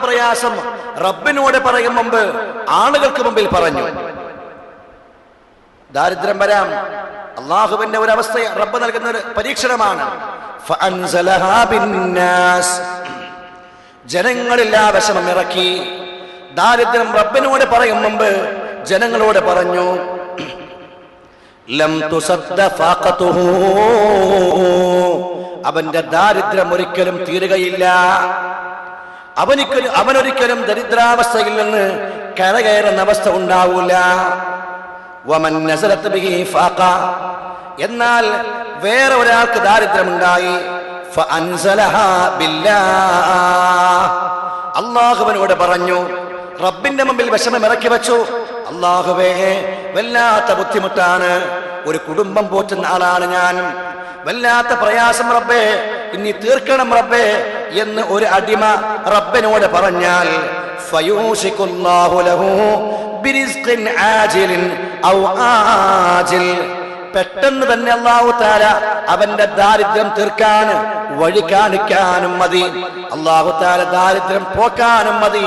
പ്രയാസം റബ്ബിനോട് പറയും മുമ്പ് ആളുകൾക്ക് മുമ്പിൽ പറഞ്ഞു. ദാരിദ്ര്യം വരാം, അള്ളാഹുവിന്റെ ഒരു അവസ്ഥ റബ്ബ് നൽകുന്ന ഒരു പരീക്ഷണമാണ്. ജനങ്ങളിൽ ആ വിഷമം ഇറക്കി. ദാരിദ്ര്യം റബ്ബിനോട് പറയും മുമ്പ് ജനങ്ങളോട് പറഞ്ഞു, ലം തുസദ്ദ ഫാഖതുഹു, അവന്റെ ദാരിദ്ര്യം ഒരിക്കലും തീരുകയില്ല. അവനൊരിക്കലും ദരിദ്രാവസ്ഥയിൽ നിന്ന് കരകയറുന്ന അവസ്ഥ ഉണ്ടാവൂല. വമൻ നസലത് ബിഹി ഫാഖ, എന്നാൽ വേറെ ഒരാൾക്ക് ദാരിദ്ര്യമുണ്ടായി, ഫഅൻസലഹാ ബില്ലാഹ്, അല്ലാഹുവിനോട് പറഞ്ഞു, റബ്ബിന്റെ മുമ്പിൽ വിഷമം ഇറക്കി വെച്ചു. അല്ലാഹുവേ, വല്ലാത്ത ബുദ്ധിമുട്ടാണ്, ഒരു കുടുംബം പോറ്റുന്ന ആളാണ് ഞാൻ, വല്ലാത്ത പ്രയാസം റബ്ബേ, ഇനി തീർക്കണം റബ്ബേ എന്ന് ഒരു അടിമ റബ്ബിനോട് പറഞ്ഞാൽ, ഫയൂസികുല്ലാഹു ലഹു ബിറിസ്ഖിൻ ആജിലിൻ ഔ ആജിൽ, പെട്ടെന്ന് തന്നെ അല്ലാഹു തആല അവന്റെ ദാരിദ്ര്യം തീർക്കാൻ വഴി കാണിക്കാനും മതി, അല്ലാഹു തആല ദാരിദ്ര്യം പോക്കാനും മതി.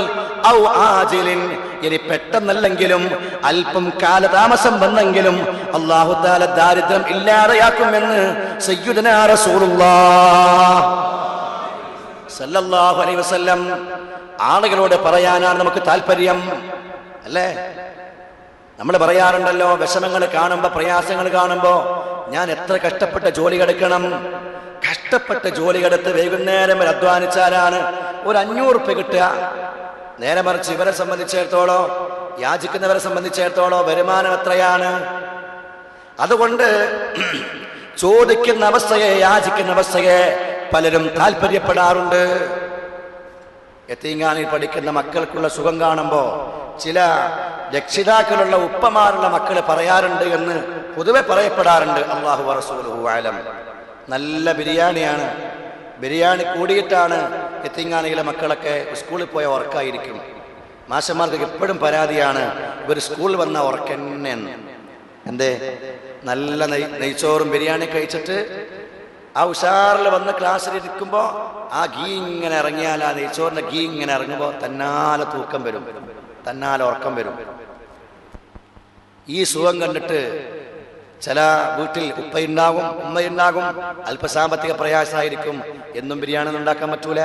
ഔ ആജിലിൻ, ഇനി പെട്ടെന്നല്ലെങ്കിലും അല്പം കാലതാമസം വന്നെങ്കിലും അല്ലാഹു തആല ദാരിദ്ര്യം ഇല്ലാതെയാക്കുമെന്ന് സയ്യിദുനാ റസൂലുള്ളാഹ് സല്ലല്ലാഹു അലൈഹി വസല്ലം ആളുകളോട് പറയാനാണ് നമുക്ക് താല്പര്യം, അല്ലേ? നമ്മൾ പറയാറുണ്ടല്ലോ, വിഷമങ്ങൾ കാണുമ്പോൾ, പ്രയാസങ്ങൾ കാണുമ്പോൾ, ഞാൻ എത്ര കഷ്ടപ്പെട്ട ജോലി എടുക്കണം, കഷ്ടപ്പെട്ട ജോലി എടുത്ത് വൈകുന്നേരം വരെ അധ്വാനിച്ചാലാണ് ഒരു 500 രൂപ കിട്ടുക. നേരെ മറിച്ച് ഇവരെ സംബന്ധിച്ചിടത്തോളം, യാചിക്കുന്നവരെ സംബന്ധിച്ചിടത്തോളം വരുമാനം എത്രയാണ്? അതുകൊണ്ട് ചോദിക്കുന്ന അവസ്ഥയെ, യാചിക്കുന്ന അവസ്ഥയെ പലരും താല്പര്യപ്പെടാറുണ്ട്. യതീംഖാനയിൽ പഠിക്കുന്ന മക്കൾക്കുള്ള സുഖം കാണുമ്പോൾ ചില രക്ഷിതാക്കളുള്ള ഉപ്പമാരുള്ള മക്കൾ പറയാറുണ്ട് എന്ന് പൊതുവെ പറയപ്പെടാറുണ്ട്. അല്ലാഹു വറസൂലുഹു അലം. നല്ല ബിരിയാണിയാണ്, ബിരിയാണി കൂടിയിട്ടാണ് യതീംഖാനയിലെ മക്കളൊക്കെ സ്കൂളിൽ പോയ ഉറക്കായിരിക്കും. മാഷന്മാർക്ക് എപ്പോഴും പരാതിയാണ്, ഇവർ സ്കൂളിൽ വന്ന ഉറക്കന്നെന്ന്. എന്തേ? നല്ല നെയ്ച്ചോറും ബിരിയാണി കഴിച്ചിട്ട് ആ ഉഷാറിൽ വന്ന് ക്ലാസ്സിലിരിക്കുമ്പോൾ ആ ഗീ ഇങ്ങനെ ഇറങ്ങിയാൽ, ആ നെയ്ച്ചോറിന്റെ ഗീ ഇങ്ങനെ ഇറങ്ങുമ്പോൾ തന്നാലെ തൂക്കം വരും, തന്നാലെ ഉറക്കം വരും. ഈ സുഖം കണ്ടിട്ട് ചില വീട്ടിൽ ഉപ്പയുണ്ടാകും, ഉമ്മയുണ്ടാകും, അല്പസാമ്പത്തിക പ്രയാസമായിരിക്കും, എന്നും ബിരിയാണി ഒന്നും ഉണ്ടാക്കാൻ പറ്റൂല,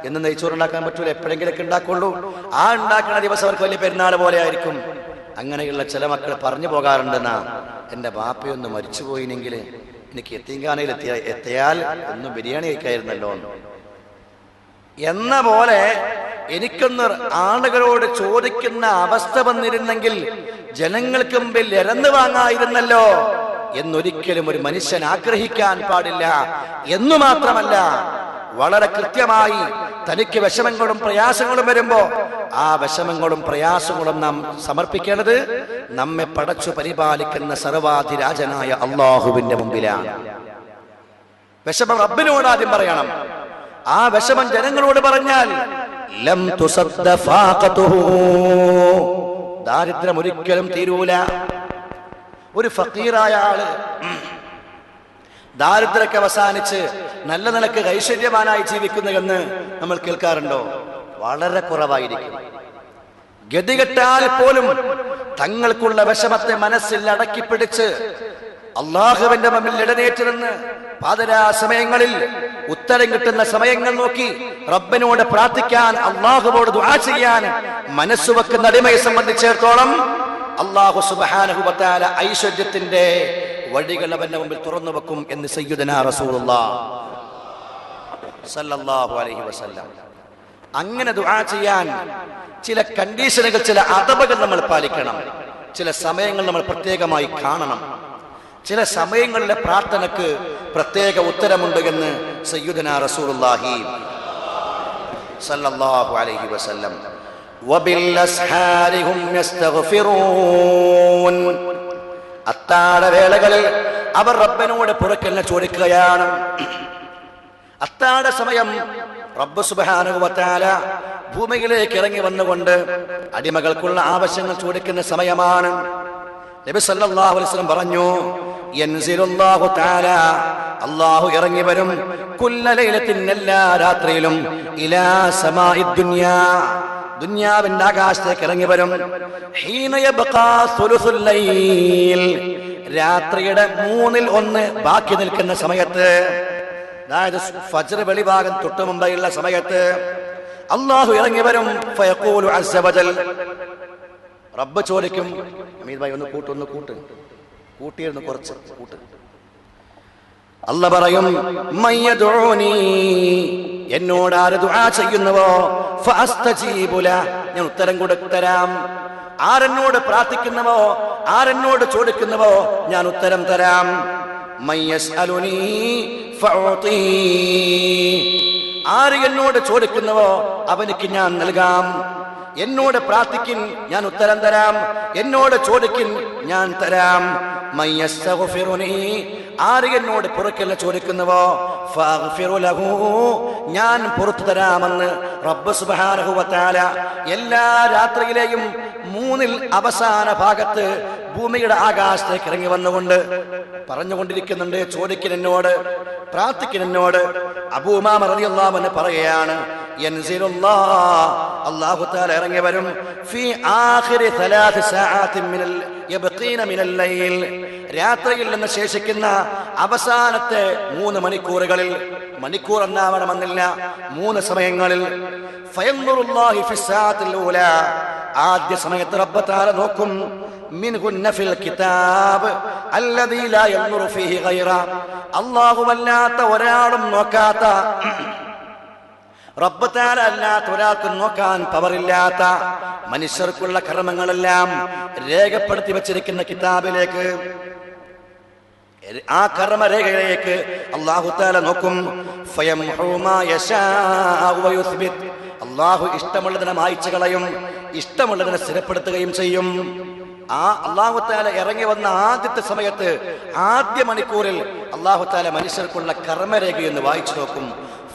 എന്നും നെയ്ച്ചോറ് ഉണ്ടാക്കാൻ പറ്റൂല, എപ്പോഴെങ്കിലൊക്കെ ഉണ്ടാക്കുള്ളൂ. ആ ഉണ്ടാക്കുന്ന ദിവസം അവർക്ക് വലിയ പെരുന്നാൾ പോലെ ആയിരിക്കും. അങ്ങനെയുള്ള ചില മക്കൾ പറഞ്ഞു പോകാറുണ്ടെന്നാ, എൻ്റെ ബാപ്പയൊന്ന് മരിച്ചുപോയിനെങ്കിൽ എനിക്ക് യതീംഖാനയിൽ എത്തിയാൽ ഒന്നും ബിരിയാണി കഴിക്കായിരുന്നല്ലോ എന്ന പോലെ എനിക്കൊന്ന് ആളുകളോട് ചോദിക്കുന്ന അവസ്ഥ വന്നിരുന്നെങ്കിൽ ജനങ്ങൾക്ക് മുമ്പിൽ ഇരന്നു വാങ്ങായിരുന്നല്ലോ എന്നൊരിക്കലും ഒരു മനുഷ്യൻ ആഗ്രഹിക്കാൻ പാടില്ല. എന്നു മാത്രമല്ല, വളരെ കൃത്യമായി തനിക്ക് വിഷമങ്ങളും പ്രയാസങ്ങളും വരുമ്പോ ആ വിഷമങ്ങളും പ്രയാസങ്ങളും നാം സമർപ്പിക്കേണ്ടത് നമ്മെ പടച്ചു പരിപാലിക്കുന്ന സർവാധിരാജനായ അല്ലാഹുവിന്റെ മുമ്പിലാണ്. വിഷമം റബ്ബിനോട് ആദ്യം പറയണം. ആ വിഷമം ജനങ്ങളോട് പറഞ്ഞാൽ ലം തുസദ്ദ ഫാഖതുഹു, ദാരിദ്ര്യം ഒരിക്കലും തീരൂല. ഒരു ഫഖീറായ ആള് ദാരിദ്ര്യമൊക്കെ അവസാനിച്ച് നല്ല നിലക്ക് ഐശ്വര്യവാനായി ജീവിക്കുന്നതെന്ന് നമ്മൾ കേൾക്കാറുണ്ടോ? വളരെ കുറവായിരിക്കും. ഗതികെട്ടാൽ പോലും തങ്ങൾക്കുള്ള വിഷമത്തെ മനസ്സിൽ അടക്കിപ്പിടിച്ച് അള്ളാഹുവിന്റെ മുമ്പിൽ എഴുന്നേറ്റ് നിന്ന് പാതിരാ സമയങ്ങളിൽ ഉത്തരം കിട്ടുന്ന സമയങ്ങൾ നോക്കി റബ്ബിനോട് പ്രാർത്ഥിക്കാൻ, അള്ളാഹുവോട് ദുആ ചെയ്യാൻ മനസ്സുവെക്കുന്ന അടിമയെ സംബന്ധിച്ചിടത്തോളം അല്ലാഹു സുബ്ഹാനഹു വ തആല ഐശ്വര്യത്തിന്റെ വഴികൾ അവന്റെ മുമ്പിൽ തുറന്നു വെക്കും എന്ന് സയ്യിദുനാ റസൂലുള്ളാഹി സല്ലല്ലാഹു അലൈഹി വസല്ലം. അങ്ങനെ ദുആ ചെയ്യാൻ ചില കണ്ടീഷനുകൾ, ചില അദബുകൾ നമ്മൾ പാലിക്കണം. ചില സമയങ്ങൾ നമ്മൾ പ്രത്യേകമായി കാണണം. ചില സമയങ്ങളിലെ പ്രാർത്ഥനക്ക് പ്രത്യേക ഉത്തരമുണ്ട് എന്ന് സയ്യിദുനാ റസൂലുള്ളാഹി സല്ലല്ലാഹു അലൈഹി വസല്ലം. വബിൽ അസ്ഹാരി ഹും യസ്തഗ്ഫിറൂൻ, അത്താഴ വേളകളിൽ അവർ റബ്ബിനോട് പൊറുക്കലിനെ ചോദിക്കുകയാണ്. അത്താഴ സമയം റബ്ബ് സുബ്ഹാനഹു വ തആല ഭൂമിയിലേക്ക് ഇറങ്ങി വന്നുകൊണ്ട് അടിമകൾക്കുള്ള ആവശ്യങ്ങൾ ചോദിക്കുന്ന സമയമാണ്. നബി സല്ലല്ലാഹു അലൈഹി വസല്ലം പറഞ്ഞു, യൻസിലുല്ലാഹു തആല, അല്ലാഹു ഇറങ്ങി വരും, കുല്ല ലൈലത്തിൻ, എല്ലാ രാത്രിയിലും, ഇലാ സമാഇദ് ദുനിയാ, ദുനിയാവിന്റെ ആകാശത്തേക്ക് ഇറങ്ങി വരും. ഹീന യബ്ഖാ സുലുസുൽ ലൈൽ, രാത്രിയുടെ 1/3 ബാക്കി നിൽക്കുന്ന സമയത്ത്, അതായത് ഫജ്ർ വെളിഭാഗം തൊട്ട് മുമ്പെയുള്ള സമയത്ത് അല്ലാഹു ഇറങ്ങി വരും. ഫയഖൂലു അസ്സ വജൽ, റബ്ബ് ചോദിക്കും, അമീർ ഭായി ഒന്ന് കൂട്ടിയിരുന്നു കുറച്ച് കൂട്ട്. അല്ലാഹ് പറയും, മയ്യദൂനി, എന്നോട് ആര് ദുആ ചെയ്യുന്നുവോ, ഫഅസ്തജീബു ലഹ, ഞാൻ ഉത്തരം കൊടുത്തരാം. ആരെന്നോട് പ്രാർത്ഥിക്കുന്നുവോ, ആരെന്നോട് ചോദിക്കുന്നുവോ, ഞാൻ ഉത്തരം തരാം. മയ്യസ്അലുനി ഫഉതി, ആര് എന്നോട് ചോദിക്കുന്നുവോ അവനിക്ക് ഞാൻ നൽകാം. എന്നോട് പ്രാർത്ഥിക്കിൻ, ഞാൻ ഉത്തരം തരാം. എന്നോട് ചോദിക്കിൻ, ഞാൻ തരാം. മയ്യസ്തഗ്ഫിറുനി, ആര് എന്നോട് പൊറുക്കലിനെ ചോദിക്കുന്നുവോ, ഫഅഗ്ഫിറു ലഹു, ഞാൻ പൊറുത്തു തരാമെന്ന് റബ്ബ് സുബ്ഹാനഹു വ തആല എല്ലാ രാത്രിയിലെയും 3 അവസാന ഭാഗത്ത് ഭൂമിയുടെ ആകാശത്തേക്ക് ഇറങ്ങി വന്നുകൊണ്ട് പറഞ്ഞുകൊണ്ടിരിക്കുന്നുണ്ട്, ചോദിക്കൻ എന്നോട്, പ്രാർത്ഥിക്കൻ എന്നോട്. അബൂ ഉമാമ റളിയല്ലാഹു അൻഹു പറയുകയാണ്, അല്ലാഹു തആല ഇറങ്ങി വരും ഫീ ആഖിരി 3 സഅാത്തിൻ യബ്ഖീന മിനൽ ലൈൽ, രാത്രിയിൽ നിന്ന് ശേഷിക്കുന്ന അവസാനത്തെ 3 മണിക്കൂറുകളിൽ, മണിക്കൂർ എന്നാവണമെന്നില്ല, 3 സമയങ്ങളിൽ. ഫയൻദുറുല്ലാഹി ഫിസ്സാത്തിൽ ഊലാ, ആദ്യ സമയത്ത് റബ്ബ് തആല നോക്കും, മിൻഹുന്ന ഫിൽ കിതാബ് അല്ലദീ ലാ യൻദുറു ഫീഹി ഗൈറ, അല്ലാഹുവല്ലാത്ത ഒരാളും നോക്കാത്ത, റബ്ബ് തആല അല്ലാത്ത ഒരാൾക്കും നോക്കാൻ പവറില്ലാത്ത മനുഷ്യർക്കുള്ള കർമ്മങ്ങളെല്ലാം രേഖപ്പെടുത്തി വച്ചിരിക്കുന്ന കിതാബിലേക്ക്, ആ കർമ്മരേഖയിലേക്ക് അല്ലാഹു തആല നോക്കും. ഫയംഹു മാ യശാഉ വയുസ്ബിത്, അല്ലാഹു ഇഷ്ടമുള്ളതിനെ മായ്ച്ചു കളയും, ഇഷ്ടമുള്ളതിനെ സ്ഥിരപ്പെടുത്തുകയും ചെയ്യും. ആ അല്ലാഹു തആല ഇറങ്ങി വന്ന ആദ്യത്തെ സമയത്ത്, ആദ്യ മണിക്കൂറിൽ അല്ലാഹു തആല മനുഷ്യർക്കുള്ള കർമ്മരേഖയെന്ന് വായിച്ചു നോക്കും.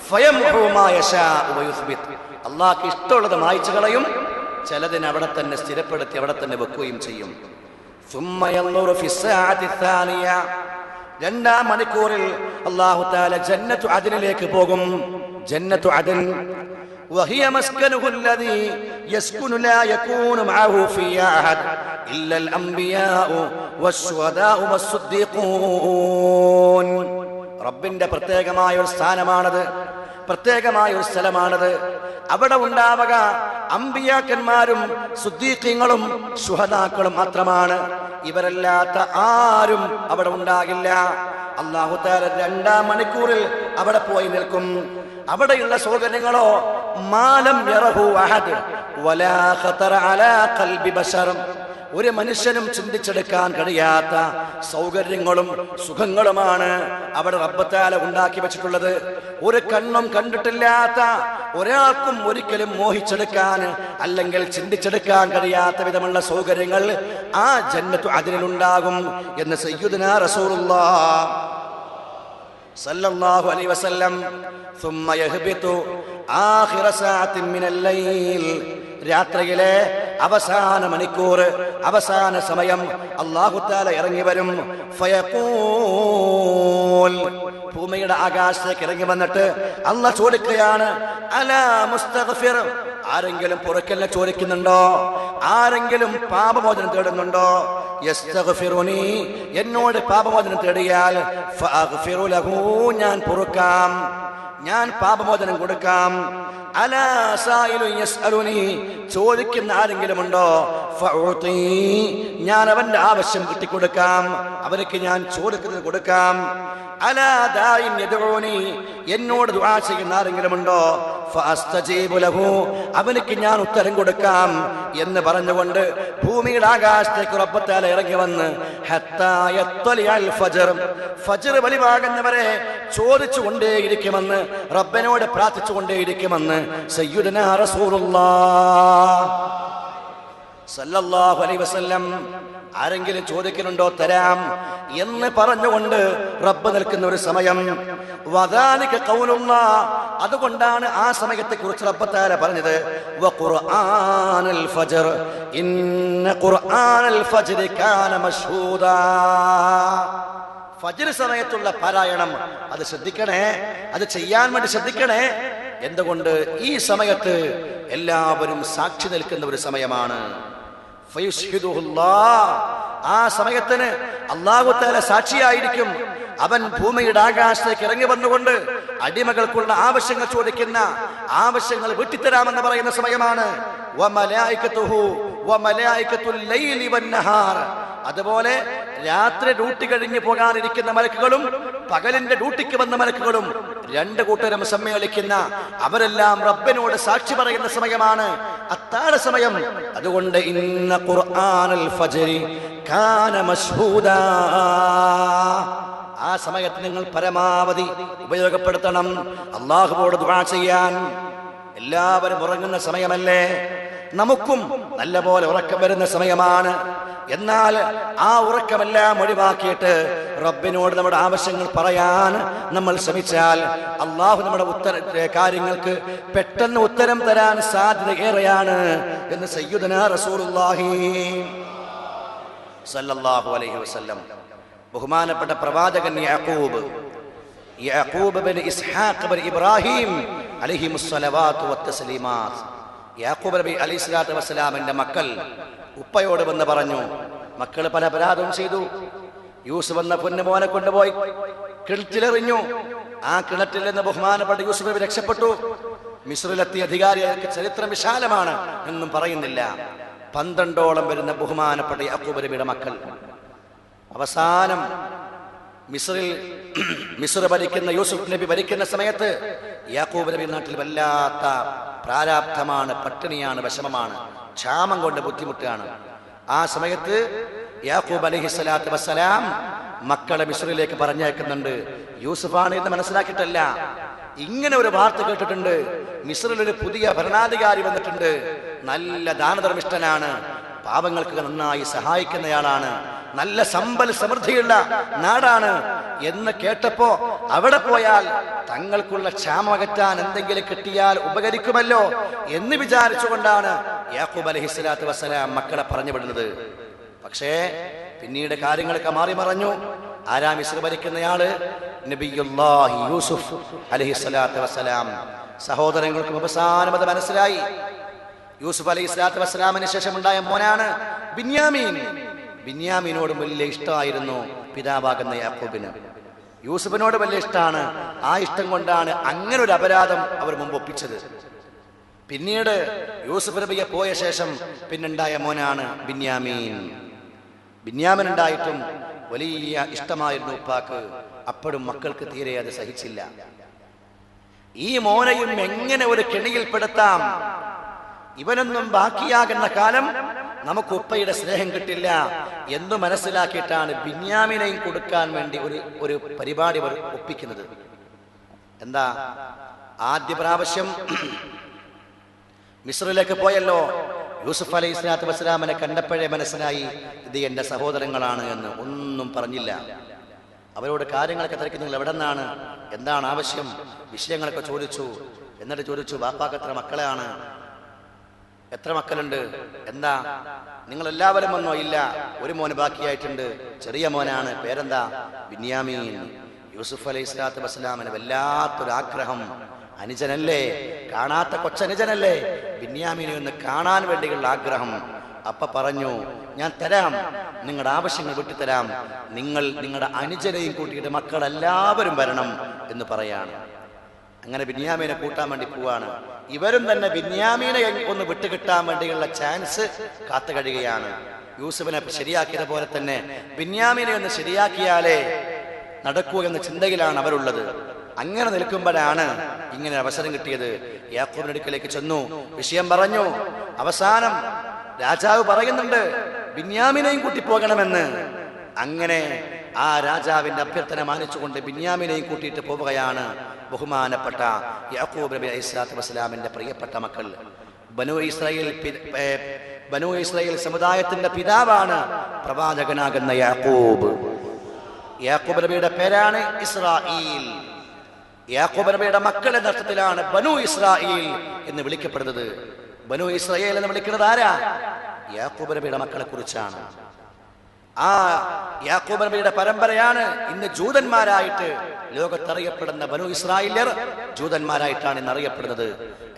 ഫയംഹു മാ യശാഉ വയുസ്ബിത്, അല്ലാഹുക്ക് ഇഷ്ടമുള്ളത് മായ്ച്ചു കളയും, ചിലതിനെ അവിടെ തന്നെ സ്ഥിരപ്പെടുത്തി അവിടെ തന്നെ വെക്കുകയും ചെയ്യും. സുമ്മ യൻദുറു ഫിസ്സാഅത്തി الثانിയ, 2-ാം മണിക്കൂറിൽ അല്ലാഹു തആല ജന്നത്തു അദ്നിലേക്ക് പോകും. ജന്നത്തു അദ്ൻ വഹിയ മസ്കനുഹു الذي يسكن لا يكون معه في أحد إلا الأنبياء والشهداء والصديقون. റബ്ബിന്റെ പ്രത്യേകമായ ഒരു സ്ഥാനമാണത്, പ്രത്യേകമായ ഒരു സ്ഥലമാണത്. അവിടെ ഉണ്ടാവുക അമ്പിയാക്കന്മാരും സുദ്ദീഖീങ്ങളും ശുഹദാക്കളും മാത്രമാണ്. ഇവരല്ലാത്ത ആരും അവിടെ ഉണ്ടാകില്ല. അല്ലാഹു തആല 2-ാം മണിക്കൂറിൽ അവിടെ പോയി നിൽക്കും. അവിടെയുള്ള സൗകര്യങ്ങളോ മാലം യറഹു അഹദ് വലാ ഖതറ അലാ ഖൽബി ബശർ, ഒരു മനുഷ്യനും ചിന്തിച്ചെടുക്കാൻ കഴിയാത്ത സൗകര്യങ്ങളും സുഖങ്ങളുമാണ് അവിടെ റബ്ബ് തആല ഉണ്ടാക്കി വെച്ചിട്ടുള്ളത്. ഒരു കണ്ണും കണ്ടിട്ടില്ലാത്ത, ഒരാൾക്കും ഒരിക്കലും മോഹിച്ചെടുക്കാൻ അല്ലെങ്കിൽ ചിന്തിച്ചെടുക്കാൻ കഴിയാത്ത വിധമുള്ള സൗകര്യങ്ങൾ ആ ജന്നത്തു അദ്നിലുണ്ടാകും എന്ന് സയ്യിദുനാ റസൂലുള്ളാഹ് സല്ലല്ലാഹു അലൈഹി വസല്ലം. ثم يهبط آخر ساعة من الليل, രാത്രിയിലെ അവസാന മണിക്കൂർ, അവസാന സമയം അല്ലാഹു തആല ഇറങ്ങി വരും. ഫയഖൂൽ, ഭൂമിയുടെ ആകാശത്തേക്ക് ഇറങ്ങി വന്നിട്ട് അല്ലാഹ് ചോദിക്കുകയാണ്, അലാ മുസ്തഗ്ഫിർ, ആരെങ്കിലും പൊറുക്കലിനെ ചോദിക്കുന്നുണ്ടോ? ആരെങ്കിലും പാപമോചനം തേടുന്നുണ്ടോ? യസ്തഗ്ഫിറുനി, എന്നോട് പാപമോചനം തേടിയാൽ ഫഅഗ്ഫിറു ലഹു, ഞാൻ പൊറുക്കാം, ഞാൻ പാപമോചനം കൊടുക്കാം. അലാ സായിലുൻ യസ്അലുനി, ചോദിക്കുന്ന ആരെങ്കിലും ഉണ്ടോ? ഫഉതി, ഞാൻ അവന്റെ ആവശ്യം കിട്ടിക്കൊടുക്കാം, അവർക്ക് ഞാൻ ചോദിക്കുന്നത് കൊടുക്കാം. അലാ ദാഇൻ യദ്ഉനി, എന്നോട് ദുആ ചെയ്യുന്ന ആരെങ്കിലും ഉണ്ടോ? ഫഅസ്തജീബു ലഹു, അവർക്ക് ഞാൻ ഉത്തരം കൊടുക്കാം എന്ന് പറഞ്ഞുകൊണ്ട് ഭൂമിയുടെ ആകാശത്തേക്ക് റബ്ബ് തആല ഇറങ്ങി വന്ന് ഹത്താ യത്ലിഅൽ ഫജ്ർ, ഫജ്ർ വെളിവാകുന്നവരെ ചോദിച്ചുകൊണ്ടേയിരിക്കുമെന്ന്, റബ്ബിനോട് പ്രാർത്ഥിച്ചുകൊണ്ടേയിരിക്കുമെന്ന് സയ്യിദുനാ റസൂലുള്ളാഹ് സല്ലല്ലാഹു അലൈഹി വസല്ലം. ആരെങ്കിലും ചോദിക്കുന്നുണ്ടോ? തരാം എന്ന് പറഞ്ഞുകൊണ്ട് റബ്ബ് നിൽക്കുന്ന ഒരു സമയം. വദാലിക ഖൗലുല്ലാഹ്, അതുകൊണ്ടാണ് ആ സമയത്തെ കുറിച്ച് റബ്ബ് തആല പറഞ്ഞത്, വഖുർആനൽ ഫജ്ർ ഇന്ന ഖുർആനൽ ഫജ്രി കാന മശ്ഹൂദാ. ഫജ്ർ സമയത്തുള്ള പാരായണം അത് ശ്രദ്ധിക്കണേ, അത് ചെയ്യാൻ വേണ്ടി ശ്രദ്ധിക്കണേ. എന്തുകൊണ്ട്? ഈ സമയത്ത് എല്ലാവരും സാക്ഷി നിൽക്കുന്ന ഒരു സമയമാണ്. ആ സമയത്തിന് അല്ലാഹു തആല സാക്ഷിയായിരിക്കും. അവൻ ഭൂമിയുടെ ആകാശത്തേക്ക് ഇറങ്ങി വന്നുകൊണ്ട് അടിമകൾക്കുള്ള ആവശ്യങ്ങൾ ചോദിക്കുന്ന, ആവശ്യങ്ങൾ വെട്ടിത്തരാമെന്ന് പറയുന്ന സമയമാണ്. അതുപോലെ രാത്രി ഡ്യൂട്ടി കഴിഞ്ഞ് പോകാനിരിക്കുന്ന മലക്കുകളും പകലിന്റെ ഡ്യൂട്ടിക്ക് വന്ന മലക്കുകളും രണ്ട് കൂട്ടരും സമ്മേളിക്കുന്ന, അവരെല്ലാം റബ്ബിനോട് സാക്ഷി പറയുന്ന സമയമാണ് അത്താഴ സമയം. അതുകൊണ്ട് ഇന്ന ഖുർആനൽ ഫജ്രി കാന മശ്ഹൂദാ, ആ സമയത്ത് നിങ്ങൾ പരമാവധി ഉപയോഗപ്പെടുത്തണം അല്ലാഹുവോട് ദുആ ചെയ്യാൻ. എല്ലാവരും ഉറങ്ങുന്ന സമയമല്ലേ, നമുക്കും നല്ലപോലെ ഉറക്കം വരുന്ന സമയമാണ്. എന്നാൽ ആ ഉറക്കമെല്ലാം ഒഴിവാക്കിയിട്ട് റബ്ബിനോട് നമ്മുടെ ആവശ്യങ്ങൾ പറയാൻ നമ്മൾ ശ്രമിച്ചാൽ അല്ലാഹു നമ്മുടെ കാര്യങ്ങൾക്ക് പെട്ടെന്ന് ഉത്തരം തരാൻ സാധ്യത ഏറെയാണ് എന്ന് സയ്യിദുനാ റസൂലുള്ളാഹി സല്ലല്ലാഹു അലൈഹി വസല്ലം, ബഹുമാനപ്പെട്ട പ്രവാചകൻ യാഖൂബ് ബിൻ ഇസ്ഹാഖ് ബിൻ ഇബ്രാഹിം അലൈഹിമുസ്സലവാത്തു വത്തസ്ലീമാത്ത്. യാഖൂബ് നബി അലൈഹിസ്സലാത്തു വസ്സലാമിന്റെ മക്കൾ ഉപ്പയോട് വന്ന് പറഞ്ഞു. മക്കൾ പല അപരാധവും ചെയ്തു. യൂസുഫ് എന്ന പൊന്നുമോനെ കൊണ്ടുപോയി കിണറ്റിലെറിഞ്ഞു. ആ കിണറ്റിൽ നിന്ന് ബഹുമാനപ്പെട്ട യൂസുഫ് നബി രക്ഷപ്പെട്ടു. മിസ്രിലെത്തിയ അധികാരികൾക്ക് ചരിത്രം വിശാലമാണ് എന്നും പറയുന്നില്ല. 12ഓളം വരുന്ന ബഹുമാനപ്പെട്ട യാഖൂബ് നബിയുടെ മക്കൾ അവസാനം മിസ്ർ ഭരിക്കുന്ന യൂസുഫ് നബി ഭരിക്കുന്ന സമയത്ത് യാഖൂബ് നബി നാട്ടിൽ വല്ലാത്ത പ്രാരാബ്ധമാണ്, പട്ടിണിയാണ്, വിഷമമാണ്, ക്ഷാമം കൊണ്ട് ബുദ്ധിമുട്ടാണ്. ആ സമയത്ത് യാഖൂബ് അലൈഹിസ്സലാത്തു വസ്സലാം മക്കളെ മിസ്രിലേക്ക് പറഞ്ഞയക്കുന്നുണ്ട്. യൂസുഫാണ് എന്ന് മനസ്സിലാക്കിയിട്ടല്ല, ഇങ്ങനെ ഒരു വാർത്ത കേട്ടിട്ടുണ്ട്, മിസ്രിൽ ഒരു പുതിയ ഭരണാധികാരി വന്നിട്ടുണ്ട്, നല്ല ദാനധർമ്മിഷ്ഠനാണ്, പാവങ്ങൾക്ക് നന്നായി സഹായിക്കുന്നയാളാണ്, നല്ല സമ്പൽ സമൃദ്ധിയുള്ള നാടാണ് എന്ന് കേട്ടപ്പോ അവിടെ പോയാൽ തങ്ങൾക്കുള്ള ക്ഷാമം അകറ്റാൻ എന്തെങ്കിലും കിട്ടിയാൽ ഉപകരിക്കുമല്ലോ എന്ന് വിചാരിച്ചുകൊണ്ടാണ് യാഖൂബ് അലൈഹിസ്സലാത്തു വസ്സലാം മക്കളെ പറഞ്ഞു വിടുന്നത്. പക്ഷേ പിന്നീട് കാര്യങ്ങളൊക്കെ മാറി മറഞ്ഞു. ആരാ മിസ്ർ ഭരിക്കുന്നയാള്? നബിയുല്ലാഹി യൂസുഫ് അലൈഹിസ്സലാത്തു വസ്സലാം. സഹോദരങ്ങൾക്കും അവസാനം അത് മനസ്സിലായി. യൂസുഫ് അലൈഹിസ്സലാത്തു വസ്സലാമിന് ശേഷം ഉണ്ടായ മോനാണ് ബിന്യാമീൻ. ബിന്യാമീനോട് വലിയ ഇഷ്ടമായിരുന്നു പിതാവാകുന്ന യാഖൂബിന്. യൂസുഫിനോട് വലിയ ഇഷ്ടമാണ്. ആ ഇഷ്ടം കൊണ്ടാണ് അങ്ങനെ ഒരു അപരാധം അവർ മുമ്പ് ഒപ്പിച്ചത്. പിന്നീട് യൂസുഫ് നബിയെ പോയ ശേഷം പിന്നുണ്ടായ മോനാണ് ബിന്യാമീൻ. ബിന്യാമീൻ ഉണ്ടായിട്ടും വലിയ ഇഷ്ടമായിരുന്നു ഉപ്പാക്ക്. അപ്പോഴും മക്കൾക്ക് തീരെ അത് സഹിച്ചില്ല. ഈ മോനെയും എങ്ങനെ ഒരു കെണിയിൽപ്പെടുത്താം, ഇവനൊന്നും ബാക്കിയാകുന്ന കാലം നമുക്ക് ഉപ്പയുടെ സ്നേഹം കിട്ടില്ല എന്ന് മനസ്സിലാക്കിയിട്ടാണ് ബിന്യാമിനെയും കൊടുക്കാൻ വേണ്ടി ഒരു പരിപാടി ഒപ്പിക്കുന്നത്. എന്താ? ആദ്യ പ്രാവശ്യം മിസ്രിലേക്ക് പോയല്ലോ, യൂസുഫ് അലൈഹിസ്സലാത്തു വസ്സലാമിനെ കണ്ടപ്പോഴേ മനസ്സിലായി ഇത് എന്റെ സഹോദരങ്ങളാണ് എന്ന്. ഒന്നും പറഞ്ഞില്ല. അവരോട് കാര്യങ്ങളൊക്കെ തിരക്കി, നിങ്ങൾ എവിടെ നിന്നാണ്, എന്താണ് ആവശ്യം, വിഷയങ്ങളൊക്കെ ചോദിച്ചു. എന്നിട്ട് ചോദിച്ചു, ബാപ്പാക്ക് എത്ര മക്കളെയാണ്, എത്ര മക്കളുണ്ട്, എന്താ, നിങ്ങൾ എല്ലാവരും വന്നോ? ഇല്ല, ഒരു മോന് ബാക്കിയായിട്ടുണ്ട്, ചെറിയ മോനാണ്, പേരെന്താ? ബിന്യാമീൻ. യൂസുഫ് അലൈഹിസ്സലാത്തു വസ്സലാമിന് വല്ലാത്തൊരു ആഗ്രഹം. അനുജനല്ലേ, കാണാത്ത കൊച്ചനുജനല്ലേ, ബിന്യാമീനെ ഒന്ന് കാണാൻ വേണ്ടിയുള്ള ആഗ്രഹം. അപ്പ പറഞ്ഞു, ഞാൻ തരാം, നിങ്ങളുടെ ആവശ്യങ്ങൾ വിട്ടുതരാം, നിങ്ങൾ നിങ്ങളുടെ അനുജനെയും കൂട്ടിയിട്ട് മക്കളെല്ലാവരും വരണം എന്ന് പറയാണ്. അങ്ങനെ ബിന്യാമീനെ കൂട്ടാൻ വേണ്ടി പോവാണ്. ഇവരും തന്നെ ബിന്യാമീനെ ഒന്ന് വിട്ടുകിട്ടാൻ വേണ്ടിയുള്ള ചാൻസ് കാത്തു കഴിയുകയാണ്. യൂസുഫിനെ ശരിയാക്കിയത് പോലെ തന്നെ ബിന്യാമീനെ ഒന്ന് ശരിയാക്കിയാലേ നടക്കൂ എന്ന ചിന്തയിലാണ് അവരുള്ളത്. അങ്ങനെ നിൽക്കുമ്പോഴാണ് ഇങ്ങനെ അവസരം കിട്ടിയത്. യാക്കൂബിന്റെ അടുക്കലേക്ക് ചെന്നു, വിഷയം പറഞ്ഞു. അവസാനം രാജാവ് പറയുന്നുണ്ട് ബിന്യാമീനെയും കൂട്ടി പോകണമെന്ന്. അങ്ങനെ ആ രാജാവിന്റെ അഭ്യർത്ഥന മാനിച്ചുകൊണ്ട് ബിന്യാമീനെയും കൂട്ടിയിട്ട് പോവുകയാണ് ബഹുമാനപ്പെട്ട യാക്കൂബ് നബി അലൈഹിസ്സലാത്തു വസ്സലാമിന്റെ പ്രിയപ്പെട്ട മക്കൾ. ബനൂ ഇസ്രായേൽ സമുദായത്തിന്റെ പിതാവാണ് പ്രവാചകനാകുന്ന യാക്കൂബ്. യാക്കൂബ് നബിയുടെ പേരാണ് ഇസ്രായേൽ. യാക്കൂബ് നബിയുടെ മക്കൾ എന്ന അർത്ഥത്തിലാണ് ബനൂ ഇസ്രായേൽ എന്ന് വിളിക്കപ്പെടുന്നത്. ബനൂ ഇസ്രായേൽ എന്ന് വിളിക്കുന്നത് ആരാ? യാക്കൂബ് നബിയുടെ മക്കളെ കുറിച്ചാണ്. ആ യാക്കൂബ് നബിയുടെ പരമ്പരയാണ് ഇന്ന് ജൂതന്മാരായിട്ട് ലോകത്തറിയപ്പെടുന്ന ബനു ഇസ്രായേല്യർ ജൂതന്മാരായിട്ടാണ് ഇന്ന് അറിയപ്പെടുന്നത്.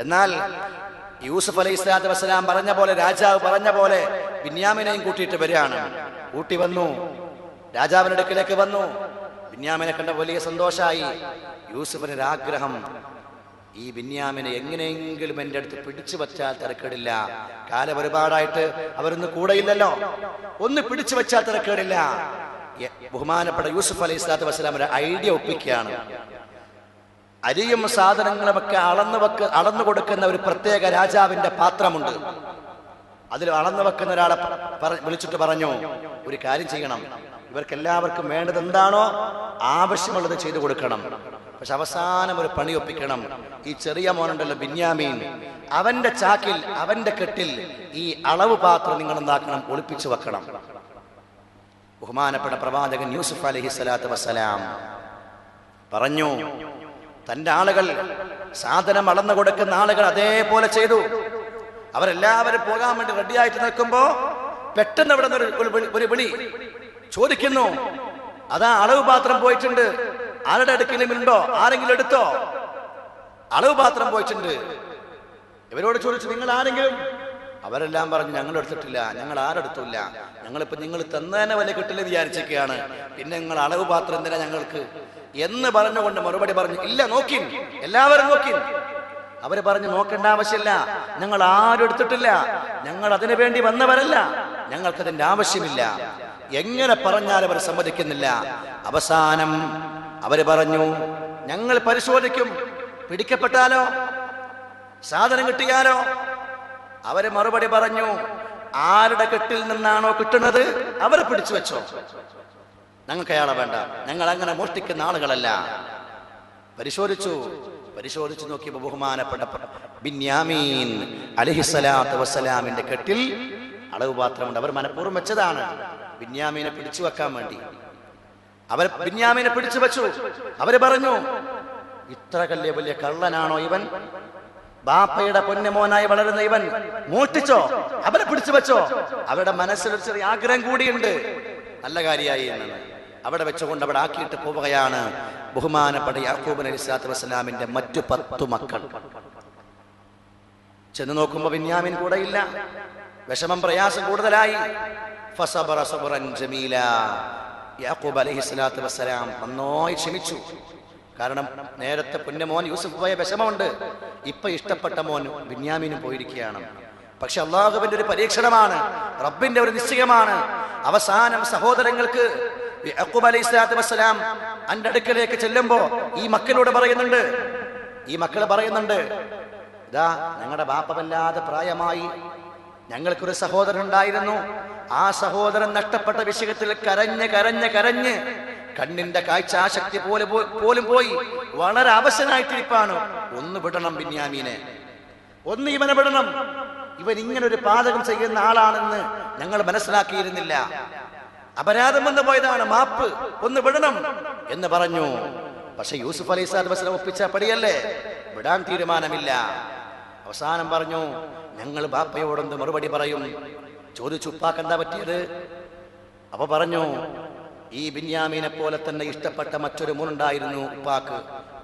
എന്നാൽ യൂസുഫ് അലൈഹി സ്വലാത്തു വസ്സലാം പറഞ്ഞ പോലെ, രാജാവ് പറഞ്ഞ പോലെ ബിന്യാമിനെയും കൂട്ടിയിട്ട് വരികയാണ്. കൂട്ടി വന്നു, രാജാവിന്റെ അടുക്കലേക്ക് വന്നു. ബിന്യാമിനെ കണ്ട വലിയ സന്തോഷമായി. യൂസുഫിനൊരാഗ്രഹം, ഈ ബിന്യാമിനെ എങ്ങനെയെങ്കിലും എൻ്റെ അടുത്ത് പിടിച്ചു വച്ചാൽ തിരക്കേടില്ല. കാലം ഒരുപാടായിട്ട് അവരൊന്നും കൂടെയില്ലല്ലോ, ഒന്ന് പിടിച്ചു വച്ചാൽ തിരക്കേടില്ല. ബഹുമാനപ്പെട്ട യൂസുഫ് അലൈഹി സ്വലാത്തു വസ്സലാം ഒരു ഐഡിയ ഒപ്പിക്കുകയാണ്. അരിയും സാധനങ്ങളുമൊക്കെ അളന്നു കൊടുക്കുന്ന ഒരു പ്രത്യേക രാജാവിന്റെ പാത്രമുണ്ട്. അതിൽ അളന്നു വെക്കുന്ന ഒരാളെ വിളിച്ചിട്ട് പറഞ്ഞു, ഒരു കാര്യം ചെയ്യണം, ഇവർക്ക് എല്ലാവർക്കും വേണ്ടത് എന്താണോ ആവശ്യമുള്ളത് ചെയ്തു കൊടുക്കണം. പക്ഷെ അവസാനം ഒരു പണി ഒപ്പിക്കണം. ഈ ചെറിയ മോനുണ്ടല്ലോ ബിന്യാമീൻ, അവന്റെ ചാക്കിൽ, അവന്റെ കെട്ടിൽ ഈ അളവ് പാത്രം നിങ്ങൾ എന്താക്കണം, ഒളിപ്പിച്ചു വെക്കണം. ബഹുമാനപ്പെട്ട പ്രവാചകൻ യൂസുഫ് അലൈഹി സ്വലാത്തു വസ്സലാം പറഞ്ഞു, തന്റെ ആളുകൾ, സാധനം അളന്നു കൊടുക്കുന്ന ആളുകൾ അതേപോലെ ചെയ്തു. അവരെല്ലാവരും പോകാൻ വേണ്ടി റെഡിയായിട്ട് നിൽക്കുമ്പോ പെട്ടെന്ന് അവിടെ ഒരു വിളി ചോദിക്കുന്നു, അതാ അളവ് പാത്രം പോയിട്ടുണ്ട്, ആരുടെ അടുക്കലും ഉണ്ടോ, ആരെങ്കിലും എടുത്തോ? അളവ് പാത്രം പോയിട്ടുണ്ട്. ഇവരോട് ചോദിച്ചു, നിങ്ങൾ ആരെങ്കിലും? അവരെല്ലാം പറഞ്ഞു, ഞങ്ങൾ എടുത്തിട്ടില്ല, ഞങ്ങൾ ആരെടുത്തില്ല, ഞങ്ങളിപ്പോ നിങ്ങൾ തന്നതന്നെ വലിയ കിട്ടില്ലെന്ന് വിചാരിച്ചൊക്കെയാണ്, പിന്നെ നിങ്ങൾ അളവ് പാത്രം എന്തിനാ ഞങ്ങൾക്ക് എന്ന് പറഞ്ഞുകൊണ്ട് മറുപടി പറഞ്ഞു, ഇല്ല നോക്കി, എല്ലാവരും നോക്കി. അവര് പറഞ്ഞു, നോക്കേണ്ട ആവശ്യമില്ല, ഞങ്ങൾ ആരും എടുത്തിട്ടില്ല, ഞങ്ങൾ അതിനു വേണ്ടി വന്നവരല്ല, ഞങ്ങൾക്കതിന്റെ ആവശ്യമില്ല. എങ്ങനെ പറഞ്ഞാൽ അവർ സമ്മതിക്കുന്നില്ല. അവസാനം അവര് പറഞ്ഞു, ഞങ്ങൾ പരിശോധിക്കും, പിടിക്കപ്പെട്ടാലോ, സാധനം കിട്ടിയാലോ? അവര് മറുപടി പറഞ്ഞു, ആരുടെ കെട്ടിൽ നിന്നാണോ കിട്ടുന്നത് അവരെ പിടിച്ചു വെച്ചോ, ഞങ്ങൾക്ക് അയാളെ വേണ്ട, ഞങ്ങൾ അങ്ങനെ മോഷ്ടിക്കുന്ന ആളുകളല്ല. പരിശോധിച്ചു നോക്കിയപ്പോ ബഹുമാനപ്പെട്ട ബിന്യാമീൻ അലൈഹിസ്സലാത്തു വസ്സലാമിന്റെ കെട്ടിൽ അളവ് പാത്രമുണ്ട്. അവർ മനഃപൂർവ്വം വെച്ചതാണ് ബിന്യാമീനെ പിടിച്ചു വെക്കാൻ വേണ്ടി. അവർ ബിന്യാമീനെ പിടിച്ചു വെച്ചു. അവര് പറഞ്ഞു, ഇത്ര വലിയ കള്ളനാണോ ഇവൻ? ബാപ്പയുടെ പൊന്നുമോനായി വളരുന്ന ഇവൻ മോഷ്ടിച്ചോ? അവരെ പിടിച്ചു വെച്ചോ? അവരുടെ മനസ്സിലൊരു ചെറിയ ആഗ്രഹം കൂടിയുണ്ട്. നല്ല കാര്യമായി എന്നാണ്. അവിടെ വെച്ചുകൊണ്ട് അവിടെ ആക്കിയിട്ട് പോവുകയാണ് ബഹുമാനപ്പെട്ട യാക്കൂബ് അലൈഹി സ്വലാത്തു വസ്സലാമിന്റെ മറ്റു 10 മക്കൾ. ചെന്ന് നോക്കുമ്പോ ബിന്യാമിൻ കൂടെ ഇല്ല. വിഷമം, പ്രയാസം കൂടുതലായി. ഫസബറ സബ്റൻ ജമീല. യാക്കൂബ് അലൈഹി സ്വലാത്തു വസ്സലാം നന്നായി ക്ഷമിച്ചു. കാരണം നേരത്തെ പുന്നമോൻ യൂസുഫ് പോയ വിഷമമുണ്ട്, ഇപ്പൊ ഇഷ്ടപ്പെട്ട മോൻ ബിന്യാമിനും പോയിരിക്കുകയാണ്. പക്ഷെ അള്ളാഹുവിന്റെ ഒരു പരീക്ഷണമാണ്, റബ്ബിന്റെ ഒരു നിശ്ചയമാണ്. അവസാനം സഹോദരങ്ങൾക്ക് യാക്കൂബ് അലൈഹി സ്വലാത്തു വസ്സലാം അന്റെ അടുക്കലേക്ക് ചെല്ലുമ്പോ ഈ മക്കളോട് പറയുന്നുണ്ട്, ഇതാ ഞങ്ങളുടെ ബാപ്പ വല്ലാതെ പ്രായമായി, ഞങ്ങൾക്കൊരു സഹോദരൻ ഉണ്ടായിരുന്നു, ആ സഹോദരൻ നഷ്ടപ്പെട്ട വിഷയത്തിൽ കരഞ്ഞ് കണ്ണിന്റെ കാഴ്ചാശക്തി പോലും പോയി, വളരെ അവശനായിട്ടിരിപ്പാണ്. ഒന്ന് വിടണം ബിന്യാമീനെ, ഒന്ന് ഇവനെ വിടണം, ഇവൻ ഇങ്ങനൊരു പാതകം ചെയ്യുന്ന ആളാണെന്ന് ഞങ്ങൾ മനസ്സിലാക്കിയിരുന്നില്ല, അപരാധം വന്നു പോയതാണ്, മാപ്പ്, ഒന്ന് വിടണം എന്ന് പറഞ്ഞു. പക്ഷെ യൂസുഫ് അലൈഹി സ്വലാത്തു വസ്സലാം ഒപ്പിച്ച പടിയല്ലേ, വിടാൻ തീരുമാനമില്ല. അവസാനം പറഞ്ഞു, ഞങ്ങൾ ബാപ്പയോടൊന്ന് മറുപടി പറയും. ചോദിച്ചു, ഉപ്പാക്ക് എന്താ പറ്റിയത്? അപ്പൊ പറഞ്ഞു, ഈ ബിന്യാമീനെ പോലെ തന്നെ ഇഷ്ടപ്പെട്ട മറ്റൊരു മോനുണ്ടായിരുന്നു ഉപ്പാക്ക്,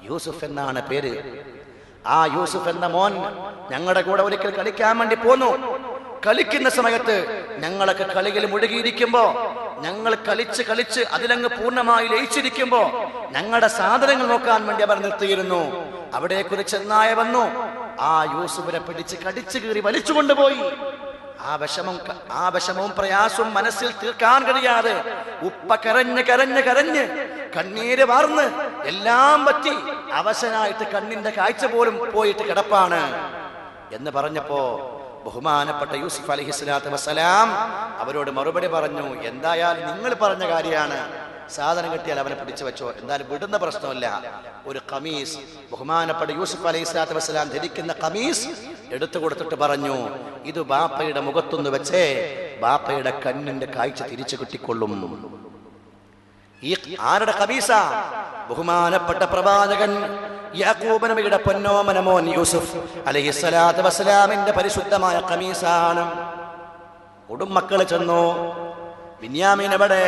യൂസുഫ് എന്നാണ് പേര്. ആ യൂസുഫ് എന്ന മോൻ ഞങ്ങളുടെ കൂടെ ഒരിക്കൽ കളിക്കാൻ വേണ്ടി പോന്നു. കളിക്കുന്ന സമയത്ത് ഞങ്ങളൊക്കെ കളിയിൽ മുഴുകിയിരിക്കുമ്പോ, ഞങ്ങൾ കളിച്ച് അതിലങ്ങ് പൂർണ്ണമായി ലയിച്ചിരിക്കുമ്പോ ഞങ്ങളുടെ സാധനങ്ങൾ നോക്കാൻ വേണ്ടി അവർ നിർത്തിയിരുന്നു. അവിടേക്കൊരു ചെന്നായ വന്നു, ആ യൂസുഫിനെ പിടിച്ച് കടിച്ചു കീറി വലിച്ചു കൊണ്ടുപോയി. ആ വിഷമവും പ്രയാസവും മനസ്സിൽ തീർക്കാൻ കഴിയാതെ ഉപ്പ കരഞ്ഞ് കണ്ണീര് വാർന്ന് എല്ലാം പറ്റി അവശനായിട്ട് കണ്ണിന്റെ കാഴ്ച പോലും പോയിട്ട് കിടപ്പാണ് എന്ന് പറഞ്ഞപ്പോ ബഹുമാനപ്പെട്ട യൂസുഫ് അലൈഹി സ്വലാത്തു വസ്സലാം അവരോട് മറുപടി പറഞ്ഞു, എന്തായാലും നിങ്ങൾ പറഞ്ഞ കാര്യമാണ്, സാധനം കിട്ടിയാൽ അവനെ പിടിച്ചു വെച്ചോ, എന്തായാലും വിടുന്ന പ്രശ്നമില്ല. ഒരു ഖമീസ്, ബഹുമാനപ്പെട്ട യൂസുഫ് അലൈഹി സ്വലാത്തു വസ്സലാം ധരിക്കുന്ന ഖമീസ് എടുത്തു കൊടുത്തിട്ട് പറഞ്ഞു, ഇത് ബാപ്പയുടെ മുഖത്തൊന്ന് വെച്ചേ, ബാപ്പയുടെ കണ്ണിന്റെ കാഴ്ച തിരിച്ചു കിട്ടിക്കൊള്ളും. ഈ ആരുടെ ഖമീസ? ബഹുമാനപ്പെട്ട പ്രവാചകൻ യാക്കൂബ് നബിയുടെ പൊന്നോമന മോൻ യൂസുഫ് അലൈഹി സ്വലാത്തു വസ്സലാമിന്റെ പരിശുദ്ധമായ ഖമീസാണ്. കുടുംബക്കള് ചെന്നു, ബിന്യാമീൻ എവിടെ?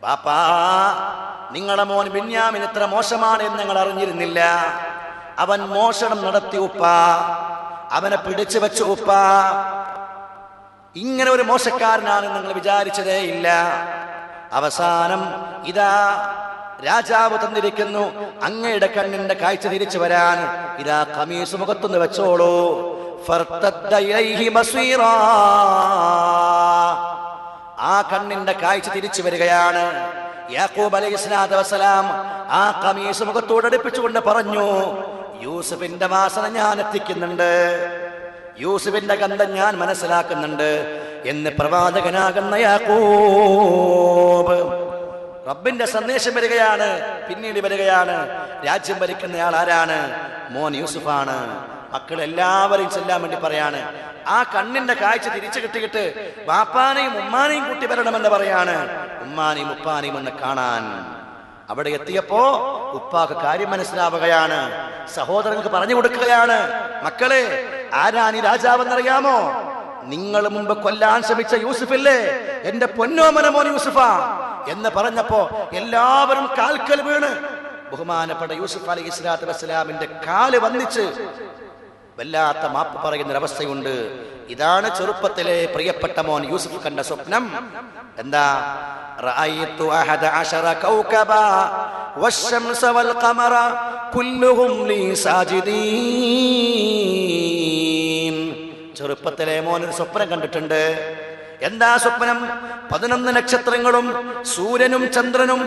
ബാപ്പാ, നിങ്ങളുടെ മോൻ ബിന്യാമീൻ ഇത്ര മോശമാണ് എന്ന് ഞങ്ങൾ അറിഞ്ഞിരുന്നില്ല. അവൻ മോഷണം നടത്തി ഉപ്പ, അവനെ പിടിച്ചു വെച്ചു ഉപ്പ. ഇങ്ങനെ ഒരു മോശക്കാരനാണ് നിങ്ങൾ വിചാരിച്ചതേ ഇല്ല. അവസാനം ഇതാ രാജാവ് തന്നിരിക്കുന്നു, അങ്ങയുടെ കണ്ണിന്റെ കാഴ്ച തിരിച്ചു വരാൻ. ഇതാ ഖമീസ് മുഖത്തുനിന്ന് വെച്ചോളൂ. ഫർതദ്ദ ഇലൈഹി ബസീറാ. ആ കണ്ണിന്റെ കാഴ്ച തിരിച്ചു വരികയാണ്. യാക്കൂബ് അലൈഹിസ്സലാത്തു വസ്സലാം ആ ഖമീസ് മുഖത്തോട് അടുപ്പിച്ചുകൊണ്ട് പറഞ്ഞു, യൂസുഫിന്റെ വാസന ഞാൻ എത്തിക്കുന്നുണ്ട്, യൂസുഫിന്റെ ഗന്ധം ഞാൻ മനസ്സിലാക്കുന്നുണ്ട് എന്ന് പ്രവാചകനാകുന്ന യാക്കൂബ്. റബ്ബിന്റെ സന്ദേശം വരികയാണ്, പിന്നീട് വരികയാണ്. രാജ്യം ഭരിക്കുന്നയാൾ ആരാണ്? മോൻ യൂസുഫാണ്. മക്കൾ എല്ലാവരെയും ചെല്ലാൻ വേണ്ടി പറയാണ്. ആ കണ്ണിന്റെ കാഴ്ച തിരിച്ചു കിട്ടിയിട്ട് വാപ്പാനെയും ഉമ്മാനെയും കൂട്ടി വരണമെന്ന് പറയാണ്. ഉമ്മാനെയും ഉപ്പാനെയും ഒന്ന് കാണാൻ. അവിടെ എത്തിയപ്പോ ഉപ്പാക്ക് കാര്യം മനസ്സിലാവുകയാണ്. സഹോദരങ്ങൾക്ക് പറഞ്ഞു കൊടുക്കുകയാണ്, മക്കളെ, ആരാണ് ഈ രാജാവെന്നറിയാമോ? നിങ്ങൾ മുമ്പ് കൊല്ലാൻ ശ്രമിച്ച യൂസുഫില്ലേ, എന്റെ പൊന്നോമന മോൻ യൂസുഫാ എന്ന് പറഞ്ഞപ്പോ എല്ലാവരും കാൽക്കൽ വീണ് ബഹുമാനപ്പെട്ട യൂസുഫ് അലൈഹിസ്സലാത്തു വസ്സലാമിന്റെ കാല് വന്ദിച്ച് വല്ലാത്ത മാപ്പ് പറയുന്നൊരവസ്ഥയുണ്ട്. ഇതാണ് ചെറുപ്പത്തിലെ പ്രിയപ്പെട്ട മോൻ യൂസുഫ് കണ്ട സ്വപ്നം. എന്താ? റഅയ്തു അഹദ അശറ കൗകബാ വശംസ വൽ ഖമറ കുല്ലുഹും ലീ സാജിദീൻ. ചെറുപ്പത്തിലെ മോൻ ഒരു സ്വപ്നം കണ്ടിട്ടുണ്ട്. എന്താ സ്വപ്നം? 11 നക്ഷത്രങ്ങളും സൂര്യനും ചന്ദ്രനും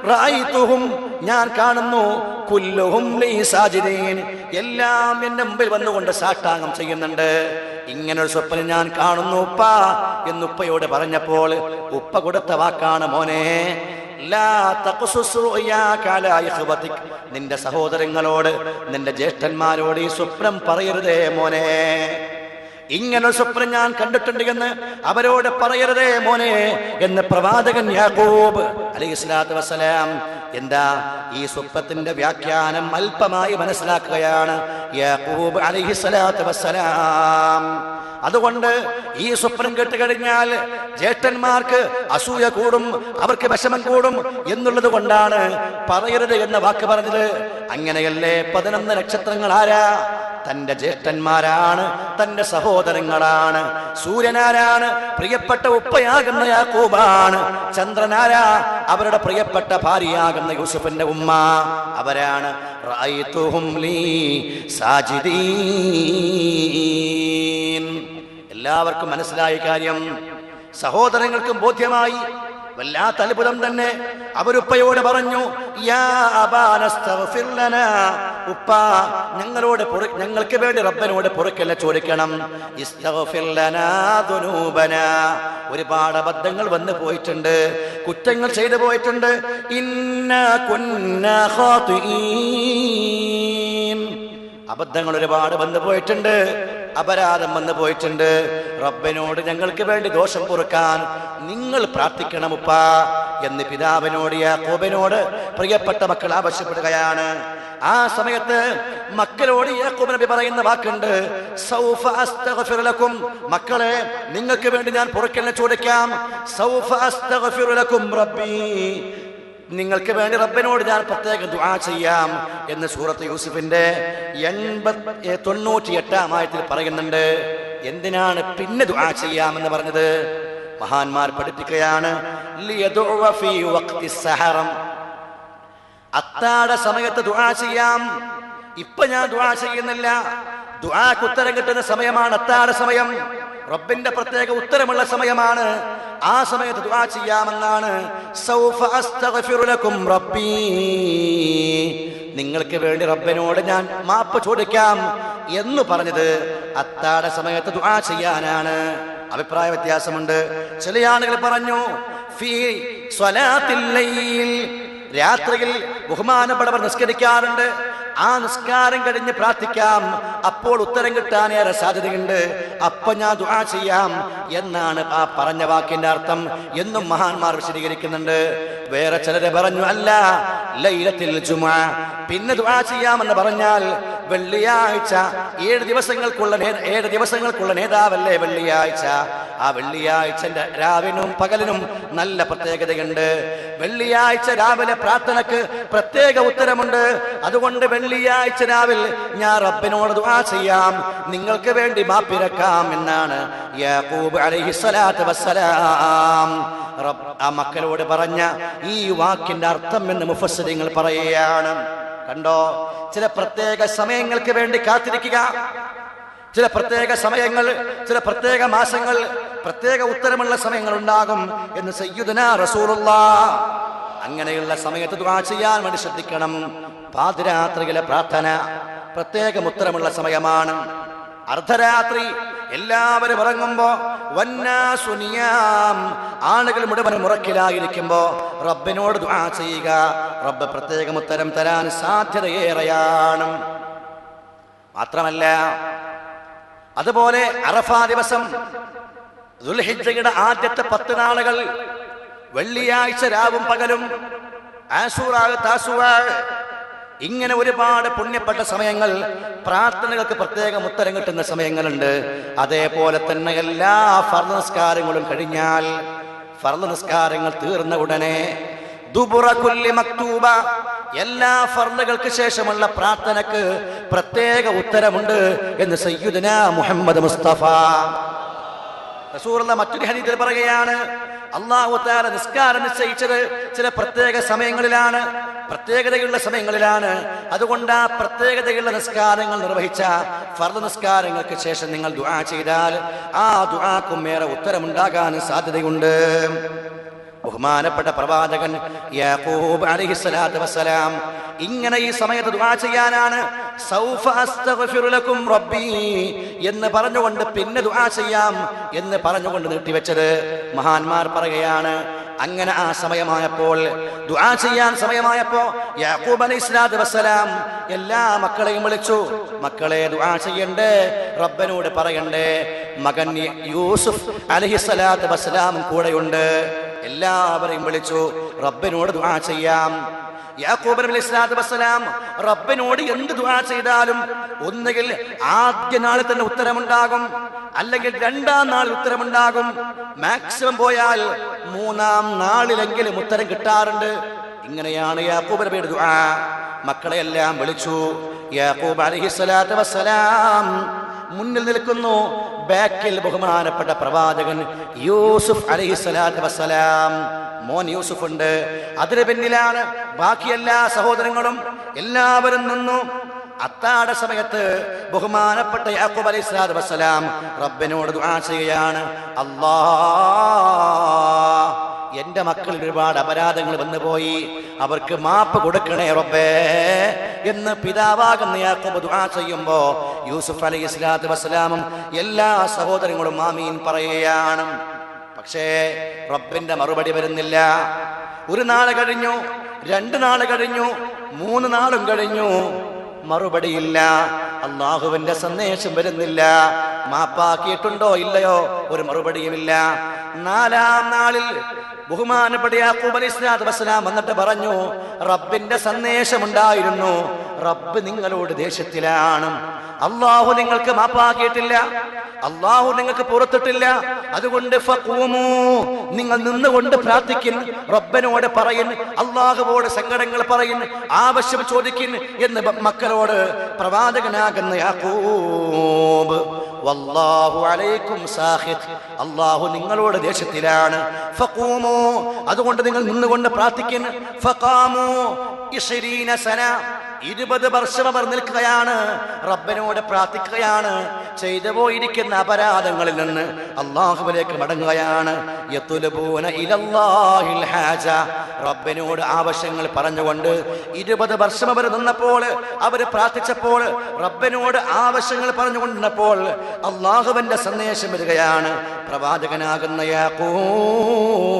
റഅയ്തുഹും, ഞാൻ കാണുന്നു, കുല്ലുഹും ലീ സാജിദീൻ, എല്ലാം എന്റെ മുമ്പിൽ വന്നുകൊണ്ട് സാഷ്ടാംഗം ചെയ്യുന്നുണ്ട്. ഇങ്ങനൊരു സ്വപ്നം ഞാൻ കാണുന്നു ഉപ്പ എന്നുപ്പയോട് പറഞ്ഞപ്പോൾ ഉപ്പ കൊടുത്ത വാക്കാണ്, മോനെ, ലാ തഖ്സുസ് റുയാക അലാ ഇഖ്വതിക്, നിന്റെ സഹോദരങ്ങളോട്, നിന്റെ ജ്യേഷ്ഠന്മാരോട് ഈ സ്വപ്നം പറയരുതേ മോനെ. ഇങ്ങനൊരു സ്വപ്നം ഞാൻ കണ്ടിട്ടുണ്ട് എന്ന് അവരോട് പറയരുതേ മോനെ എന്ന് പ്രവാചകൻ യാക്കൂബ് അലൈഹിസ്സലാത്തു വസ്സലാം എന്താ ഈ സ്വപ്നത്തിന്റെ വ്യാഖ്യാനം അല്പമായി മനസ്സിലാക്കുകയാണ് യാക്കൂബ് അലൈഹിസ്സലാത്തു വസ്സലാം. അതുകൊണ്ട് ഈ സ്വപ്നം കേട്ട് കഴിഞ്ഞാൽ ജ്യേഷ്ഠന്മാർക്ക് അസൂയ കൂടും, അവർക്ക് വിഷമം കൂടും എന്നുള്ളത് കൊണ്ടാണ് പറയരുത് എന്ന വാക്ക് പറഞ്ഞത്. അങ്ങനെയല്ലേ 11 നക്ഷത്രങ്ങൾ ആരാ? തന്റെ ജ്യേഷ്ഠന്മാരാണ്, തന്റെ സഹോദരങ്ങളാണ്. സൂര്യനാരാണ്? പ്രിയപ്പെട്ട ഉപ്പയാകുന്ന യാക്കൂബാണ്. ചന്ദ്രനാരാ? അവരുടെ പ്രിയപ്പെട്ട ഭാര്യയാകുന്ന യൂസുഫിന്റെ ഉമ്മ. അവരാണ് റഅയ്തുഹും ലീ സാജിദീൻ. എല്ലാവർക്കും മനസ്സിലായ കാര്യം, സഹോദരങ്ങൾക്കും ബോധ്യമായി. വല്ലാത്ത അത്ഭുതം തന്നെ. അവരുപ്പയോട് പറഞ്ഞു, യാ അബാനസ്തഗ്ഫിർ ലനാ, ഉപ്പ, ഞങ്ങൾക്ക് വേണ്ടി റബ്ബിനോട് പൊറുക്കൽ ചോദിക്കണം. ഇസ്തഗ്ഫിർ ലനാ ദുനൂബനാ, ഒരുപാട് അബദ്ധങ്ങൾ വന്നു പോയിട്ടുണ്ട്, കുറ്റങ്ങൾ ചെയ്തു പോയിട്ടുണ്ട്. ഇന്നാ കുന്നാ ഖാതിഈൻ, അബദ്ധങ്ങൾ ഒരുപാട് വന്നു പോയിട്ടുണ്ട്, അപരാധം വന്നു പോയിട്ടുണ്ട്. റബ്ബിനോട് ഞങ്ങൾക്ക് വേണ്ടി ദോഷം പൊറുക്കാൻ നിങ്ങൾ പ്രാർത്ഥിക്കണം ഉപ്പ എന്ന് പിതാവിനോട് യാക്കൂബിനോട് പ്രിയപ്പെട്ട മക്കൾ ആവശ്യപ്പെടുകയാണ്. ആ സമയത്ത് മക്കളോട് യാക്കൂബ് നബി പറയുന്ന വാക്കുണ്ട്, സൗഫ അസ്തഗ്ഫിറു ലക്കും, മക്കളെ, നിങ്ങൾക്ക് വേണ്ടി ഞാൻ പൊറുക്കലിനെ ചോദിക്കാം. സൗഫ അസ്തഗ്ഫിറു ലക്കും റബ്ബി, നിങ്ങൾക്ക് വേണ്ടി റബ്ബിനോട് ഞാൻ പ്രത്യേക ദുആ ചെയ്യാം എന്ന് സൂറത്ത് യൂസുഫിന്റെ 98-ാം ആയത്തിൽ പറയുന്നുണ്ട്. എന്തിനാണ് പിന്നെ ദുആ ചെയ്യാമെന്ന് പറഞ്ഞത്? മഹാന്മാർ പഠിപ്പിക്കുകയാണ്, ലിയദുഅ ഫീ വഖ്തി സഹറം, അത്താഴ സമയത്ത് ദുആ ചെയ്യാം. ഇപ്പൊ ഞാൻ ദുആ ചെയ്യുന്നില്ല, ദുആക്ക് ഉത്തരം കിട്ടുന്ന സമയമാണ് അത്താഴ സമയം, റബ്ബിന്റെ പ്രത്യേക ഉത്തരമുള്ള സമയമാണ്. ആ സമയത്ത് ദുആ ചെയ്യാമെന്നാണ് സൗഫ അസ്തഗ്ഫിറു ലക്കും റബ്ബി, നിങ്ങൾക്ക് വേണ്ടി റബ്ബിനോട് ഞാൻ മാപ്പ് ചോദിക്കാം എന്ന് പറഞ്ഞത് അത്താഴ സമയത്ത് ദുആ ചെയ്യാനാണ്. അഭിപ്രായ വ്യത്യാസമുണ്ട്. ചില ആളുകൾ പറഞ്ഞു ഫീ സ്വലാത്തിൽ ലൈൽ, രാത്രിയിൽ ബഹുമാനപ്പെട്ടവർ നിസ്കരിക്കാറുണ്ട്, ആ നിസ്കാരം കഴിഞ്ഞ് പ്രാർത്ഥിക്കാം, അപ്പോൾ ഉത്തരം കിട്ടാനേറെ സാധ്യതയുണ്ട്, അപ്പൊ ഞാൻ ദുആ ചെയ്യാം എന്നാണ് ആ പറഞ്ഞ വാക്കിന്റെ അർത്ഥം എന്നും മഹാന്മാർ വിശദീകരിക്കുന്നുണ്ട്. വേറെ ചിലരെ പറഞ്ഞു, അല്ല, ലൈലത്തുൽ ജുമുഅ, പിന്നെ ദുആ ചെയ്യാമെന്ന് പറഞ്ഞാൽ വെള്ളിയാഴ്ച 7 ദിവസങ്ങൾക്കുള്ള നേതാവല്ലേ വെള്ളിയാഴ്ച, ആ വെള്ളിയാഴ്ചന്റെ രാവിനും പകലിനും നല്ല പ്രത്യേകതയുണ്ട്. വെള്ളിയാഴ്ച രാവിലെ പ്രാർത്ഥനക്ക് പ്രത്യേക ഉത്തരമുണ്ട്. അതുകൊണ്ട് വെള്ളിയാഴ്ച രാവിലെ ഞാൻ റബ്ബിനോട് ദുആ ചെയ്യാം, നിങ്ങൾക്ക് വേണ്ടി മാപ്പിരക്കാം എന്നാണ് യാക്കൂബ് അലൈഹിസ്സലാത്തു വസ്സലാം ആ മക്കളോട് പറഞ്ഞ ഈ വാക്കിന്റെ അർത്ഥം എന്ന് മുഫസ്സിറുകൾ പറയുകയാണ്. കണ്ടോ, ചില പ്രത്യേക സമയങ്ങൾക്ക് വേണ്ടി കാത്തിരിക്കുക, ചില പ്രത്യേക സമയങ്ങൾ, ചില പ്രത്യേക മാസങ്ങൾ, പ്രത്യേക ഉത്തരമുള്ള സമയങ്ങൾ ഉണ്ടാകും എന്ന് സയ്യിദുനാ റസൂലുള്ളാഹ്. അങ്ങനെയുള്ള സമയത്ത് ദുആ ചെയ്യാൻ വേണ്ടി ശ്രദ്ധിക്കണം. പാതിരാത്രിയിലെ പ്രാർത്ഥന പ്രത്യേകം ഉത്തരമുള്ള സമയമാണ്. അർദ്ധരാത്രി എല്ലാവരും ഉറങ്ങുമ്പോ വന്നാസു നിയാം, ആളുകൾ മുഴുവൻ ഉറക്കിലായിരിക്കുമ്പോ റബ്ബിനോട് ദുആ ചെയ്യുക. റബ്ബ് പ്രത്യേകം ഉത്തരം തരാൻ സാധ്യതയേറെയാണ്. മാത്രമല്ല, അതുപോലെ അറഫാ ദിവസം ദുൽഹിജ്ജയുടെ ആദ്യത്തെ 10 നാളുകൾ വെള്ളിയാഴ്ച രാവും പകലും, ആശൂറ, താസുആ, ഇങ്ങനെ ഒരുപാട് പുണ്യപ്പെട്ട സമയങ്ങൾ, പ്രാർത്ഥനകൾക്ക് പ്രത്യേകം ഉത്തരം കിട്ടുന്ന സമയങ്ങളുണ്ട്. അതേപോലെ തന്നെ എല്ലാ ഫർള് നിസ്കാരങ്ങളും കഴിഞ്ഞാൽ, ഫർള് നിസ്കാരങ്ങൾ തീർന്ന ഉടനെ ദുബുറ കുല്ലി മക്തൂബ, എല്ലാ ഫർളുകൾക്ക് ശേഷമുള്ള പ്രാർത്ഥനക്ക് പ്രത്യേക ഉത്തരമുണ്ട് എന്ന് സയ്യിദുനാ മുഹമ്മദ് മുസ്തഫ റസൂലുള്ളാഹി മറ്റൊരു ഹദീസിൽ പറയുകയാണ്, അല്ലാഹു തആല നിസ്കാരം നിശ്ചയിച്ചത് ചില പ്രത്യേക സമയങ്ങളിലാണ്, പ്രത്യേകതയുള്ള സമയങ്ങളിലാണ്. അതുകൊണ്ട് ആ പ്രത്യേകതയുള്ള നിസ്കാരങ്ങൾ നിർവഹിച്ച ഫർള് നിസ്കാരങ്ങൾക്ക് ശേഷം നിങ്ങൾ ദുആ ചെയ്താൽ ആ ദുആക്കും ഏറെ ഉത്തരമുണ്ടാകാൻ സാധ്യതയുണ്ട്. ബഹുമാനപ്പെട്ട പ്രവാചകൻ യാക്കൂബ് അലൈഹിസ്സലാത്തു വസ്സലാം ഇങ്ങനെ ഈ സമയത്ത് ദുആ ചെയ്യാനാണ് സൗഫ അസ്തഗ്ഫിറു ലക്കും റബ്ബി എന്ന് പറഞ്ഞുകൊണ്ട് പിന്നെ ദുആ ചെയ്യാം എന്ന് പറഞ്ഞുകൊണ്ട് നീട്ടിവെച്ചത്. മഹാന്മാർ പറയുകയാണ്, അങ്ങനെ ആ സമയമായപ്പോൾ, ദുആ ചെയ്യാൻ സമയമായപ്പോ യാക്കൂബ് അലൈഹിസ്സലാത്തു വസ്സലാം എല്ലാ മക്കളെയും വിളിച്ചു. മക്കളെ, ദുആ ചെയ്യണ്ടേ, റബ്ബിനോട് പറയണ്ടേ. മകൻ യൂസുഫ് അലൈഹിസ്സലാത്തു വസ്സലാം കൂടെയുണ്ട്. എല്ലാവരെയും വിളിച്ചു, റബ്ബിനോട് ദുആ ചെയ്യാം. യാക്കൂബ് അലൈഹിസ്സലാത്തു വസ്സലാം റബ്ബിനോട് എന്ത് ദുആ ചെയ്താലും ഒന്നുകിൽ ആദ്യ നാളിൽ തന്നെ ഉത്തരമുണ്ടാകും, അല്ലെങ്കിൽ 2-ാം നാളിൽ ഉത്തരമുണ്ടാകും. മാക്സിമം പോയാൽ 3-ാം നാളിലെങ്കിലും ഉത്തരം കിട്ടാറുണ്ട്. ഇങ്ങനെയാണ് യാക്കൂബ് നബിയുടെ ദുആ. മക്കളെ എല്ലാം വിളിച്ചു. യാക്കൂബ് അലൈഹിസ്സലാത്തു വസ്സലാം മുന്നിൽ നിൽക്കുന്നു, ബാക്കിൽ ബഹുമാനപ്പെട്ട പ്രവാചകൻ യൂസുഫ് അലൈഹിസ്സലാത്തു വസ്സലാം, മോൻ യൂസുഫ് ഉണ്ട്. അതിന് പിന്നിലാണ് ബാക്കി എല്ലാ സഹോദരങ്ങളും. എല്ലാവരും നിന്നു. അത്താഴ സമയത്ത് ബഹുമാനപ്പെട്ട യാക്കൂബ് അലൈഹിസ്സലാത്തു വസ്സലാം റബ്ബിനോട് ദുആ ചെയ്യുകയാണ്, അല്ലാഹ്, എന്റെ മക്കളിൽ ഒരുപാട് അപരാധങ്ങൾ വന്നുപോയി, അവർക്ക് മാപ്പ് കൊടുക്കണേ റബ്ബേ എന്ന് പിതാവാകുന്ന യാക്കൂബ് ദുആ ചെയ്യുമ്പോ യൂസുഫ് അലൈഹിസ്സലാത്തു വസ്സലാമും എല്ലാ സഹോദരങ്ങളും ആമീൻ പറയുകയാണ്. പക്ഷേ റബ്ബിന്റെ മറുപടി വരുന്നില്ല. 1 നാൾ കഴിഞ്ഞു, 2 നാൾ കഴിഞ്ഞു, 3 നാളും കഴിഞ്ഞു, മറുപടിയില്ല. അള്ളാഹുവിന്റെ സന്ദേശം വരുന്നില്ല. മാപ്പാക്കിയിട്ടുണ്ടോ ഇല്ലയോ, ഒരു മറുപടിയുമില്ല. 4-ാം നാളിൽ ബഹുമാനപ്പെട്ട യാക്കൂബ് അലൈഹിസ്സലാത്തു വസ്സലാം വന്നിട്ട് പറഞ്ഞു, റബ്ബിന്റെ സന്ദേശമുണ്ടായിരുന്നു, റബ്ബ് നിങ്ങളോട് ദേഷ്യത്തിലാണ്, അള്ളാഹു നിങ്ങൾക്ക് മാപ്പാക്കിയിട്ടില്ല, അള്ളാഹു നിങ്ങൾക്ക് പുറത്തിട്ടില്ല. അതുകൊണ്ട് ഫഖൂമു, നിങ്ങൾ നിന്നുകൊണ്ട് പ്രാർത്ഥിക്കിൻ, റബ്ബിനോട് പറയിൻ, അള്ളാഹുവോട് സങ്കടങ്ങൾ പറയിൻ, ആവശ്യം ചോദിക്കിൻ എന്ന് മക്കളോട് പ്രവാചകനാകുന്ന യാക്കൂബ്, വല്ലാഹു അലൈക്കും സാഖിത്, അള്ളാഹു നിങ്ങളോട് ദേഷ്യത്തിലാണ്. ഫഖൂമു, അതുകൊണ്ട് നിങ്ങൾ നിന്നുകൊണ്ട് പ്രാർത്ഥിക്കിൻ. ഫഖാമു 20 സന, 20 വർഷം അവർ നിൽക്കുകയാണ്, റബ്ബിനോട് പ്രാർത്ഥിക്കുകയാണ്. ചെയ്തു പോയിരിക്കുന്ന അപരാധങ്ങളിൽ നിന്ന് അള്ളാഹുവിലേക്ക് മടങ്ങുകയാണ്. യത്ലുബൂന ഇലല്ലാഹിൽ ഹാജ, റബ്ബിനോട് ആവശ്യങ്ങൾ പറഞ്ഞുകൊണ്ട് 20 വർഷം അവർ നിന്നപ്പോൾ, അവർ പ്രാർത്ഥിച്ചപ്പോൾ, റബ്ബിനോട് ആവശ്യങ്ങൾ പറഞ്ഞുകൊണ്ടിരുന്നപ്പോൾ അള്ളാഹുവിന്റെ സന്ദേശം വരികയാണ്. പ്രവാചകനാകുന്ന യാക്കൂബ്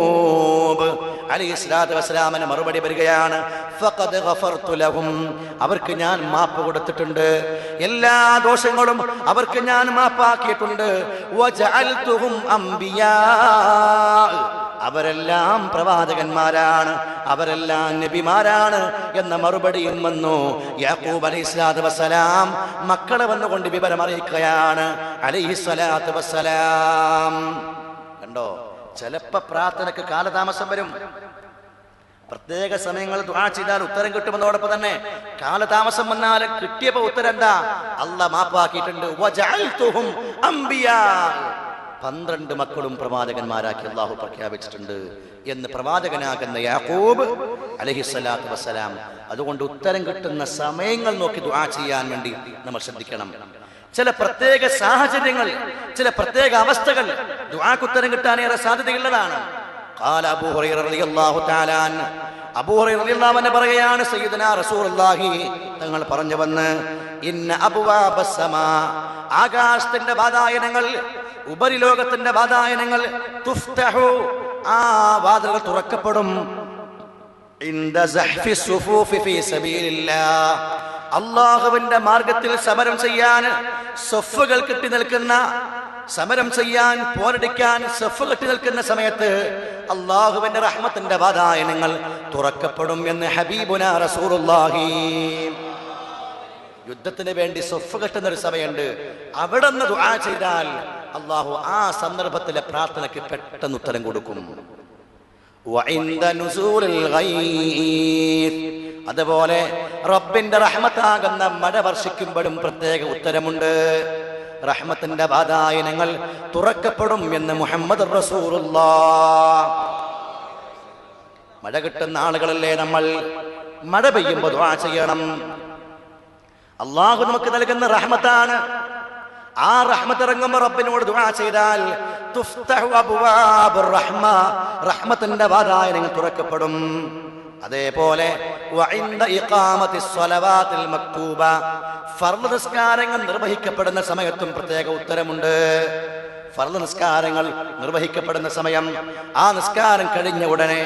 അലൈഹിസ്സലാത്തു വസ്സലാമിന് മറുപടി വരികയാണ്, ഫഖദ് ഗഫർതു ലഹും, അവർക്ക് ഞാൻ മാപ്പ് കൊടുത്തിട്ടുണ്ട്, എല്ലാ ദോഷങ്ങളും അവർക്ക് ഞാൻ മാപ്പാക്കിയിട്ടുണ്ട്. വജഅൽതുഹും അംബിയാ, അവരെല്ലാം പ്രവാചകന്മാരാണ്, അവരെല്ലാം നബിമാരാണ് എന്ന മറുപടിയും വന്നു. യാക്കൂബ് അലൈഹിസ്സലാത്തു വസ്സലാം മക്കളെ വന്നുകൊണ്ട് വിവരം അറിയിക്കുകയാണ് അലൈഹിസ്സലാത്തു വസ്സലാം. കണ്ടോ, ചിലപ്പോ പ്രാർത്ഥനക്ക് കാലതാമസം വരും. പ്രത്യേക സമയങ്ങളിൽ ദുആ ചെയ്താൽ ഉത്തരം കിട്ടുമെന്നതോടൊപ്പം തന്നെ കാലതാമസം വന്നാൽ കിട്ടിയപ്പോ ഉത്തരം എന്താ? അല്ലാഹ് മാപ്പാക്കിയിട്ടുണ്ട്. വജഅൽതുഹും അംബിയാ, 12 മക്കളും പ്രവാചകന്മാരാക്കി അല്ലാഹു പ്രഖ്യാപിച്ചിട്ടുണ്ട് എന്ന് പ്രവാചകനാകുന്ന യാക്കൂബ് അലൈഹിസ്സലാത്തു വസ്സലാം. അതുകൊണ്ട് ഉത്തരം കിട്ടുന്ന സമയങ്ങൾ നോക്കി ദുആ ചെയ്യാൻ വേണ്ടി നമ്മൾ ശ്രദ്ധിക്കണം. ചില പ്രത്യേക സാഹചര്യങ്ങൾ, ചില പ്രത്യേക അവസ്ഥകൾ ദുആക്ക് ഉത്തരം കിട്ടാനേറെ സാധ്യതയുള്ളതാണ്. ഖാല അബൂ ഹുറൈറ റളിയല്ലാഹു തആല അൻഹു, അബൂ ഹുറൈറ റളിയല്ലാഹു അൻഹു പറയുകയാണ്, സയ്യിദുനാ റസൂലുള്ളാഹി തങ്ങൾ പറഞ്ഞു വന്ന്, ഇന്ന അബ്വാബസ് സമാ, ആകാശത്തിന്റെ വാതായനങ്ങൾ, ഉപരിലോകത്തിന്റെ വാതായനങ്ങൾ, തുഫ്തഹു, ആ വാതിലുകൾ തുറക്കപ്പെടും, ഇൻദ സഹ്ഫി സുഫൂഫി ഫീ സബീലില്ലാഹ്, അല്ലാഹുവിന്റെ മാർഗത്തിൽ സമരം ചെയ്യാൻ സഫുകൾ കെട്ടി നിൽക്കുന്ന, സമരം ചെയ്യാൻ പോരടിക്കാൻ സഫ് കെട്ടി നിൽക്കുന്ന സമയത്ത് അല്ലാഹുവിന്റെ റഹ്മത്തിന്റെ വാതായനങ്ങൾ തുറക്കപ്പെടും എന്ന് ഹബീബുനാ റസൂലുള്ളാഹി. യുദ്ധത്തിന് വേണ്ടി സഫ് കെട്ടുന്ന ഒരു സമയമുണ്ട്, അവിടെ നിന്ന് ദുആ ചെയ്താൽ അല്ലാഹു ആ സന്ദർഭത്തിലെ പ്രാർത്ഥനയ്ക്ക് പെട്ടെന്ന് ഉത്തരം കൊടുക്കും. വഇൻദ നുസൂലിൽ ഗൈസ്, അതുപോലെ റബ്ബിന്റെ റഹ്മത്താകുന്ന മഴ വർഷിക്കുമ്പോഴും പ്രത്യേക ഉത്തരമുണ്ട്. റഹ്മത്തിന്റെ വാതായനങ്ങൾ തുറക്കപ്പെടും എന്ന് മുഹമ്മദ് റസൂലുള്ളാഹ്. മഴ കിട്ടുന്ന ആളുകളല്ലേ നമ്മൾ. മഴ പെയ്യുമ്പോൾ ദുആ ചെയ്യണം. അല്ലാഹു നമുക്ക് നൽകുന്ന റഹ്മത്താണ്. ആ റഹ്മത്ത് ഇറങ്ങുമ്പോൾ റബ്ബിനോട് ദുആ ചെയ്താൽ തുഫ്തഹു അബ്വാബുർ റഹ്മ, റഹ്മത്തിന്റെ വാതായനങ്ങൾ തുറക്കപ്പെടും. അതേപോലെ വഇൻദ ഇഖാമത്തിസ് സ്വലവാത്തിൽ മക്തൂബ, ഫർള് നിസ്കാരങ്ങൾ നിർവഹിക്കപ്പെടുന്ന സമയത്തും പ്രത്യേക ഉത്തരമുണ്ട്. ഫർള് നിസ്കാരങ്ങൾ നിർവഹിക്കപ്പെടുന്ന സമയം, ആ നിസ്കാരം കഴിഞ്ഞ ഉടനെ,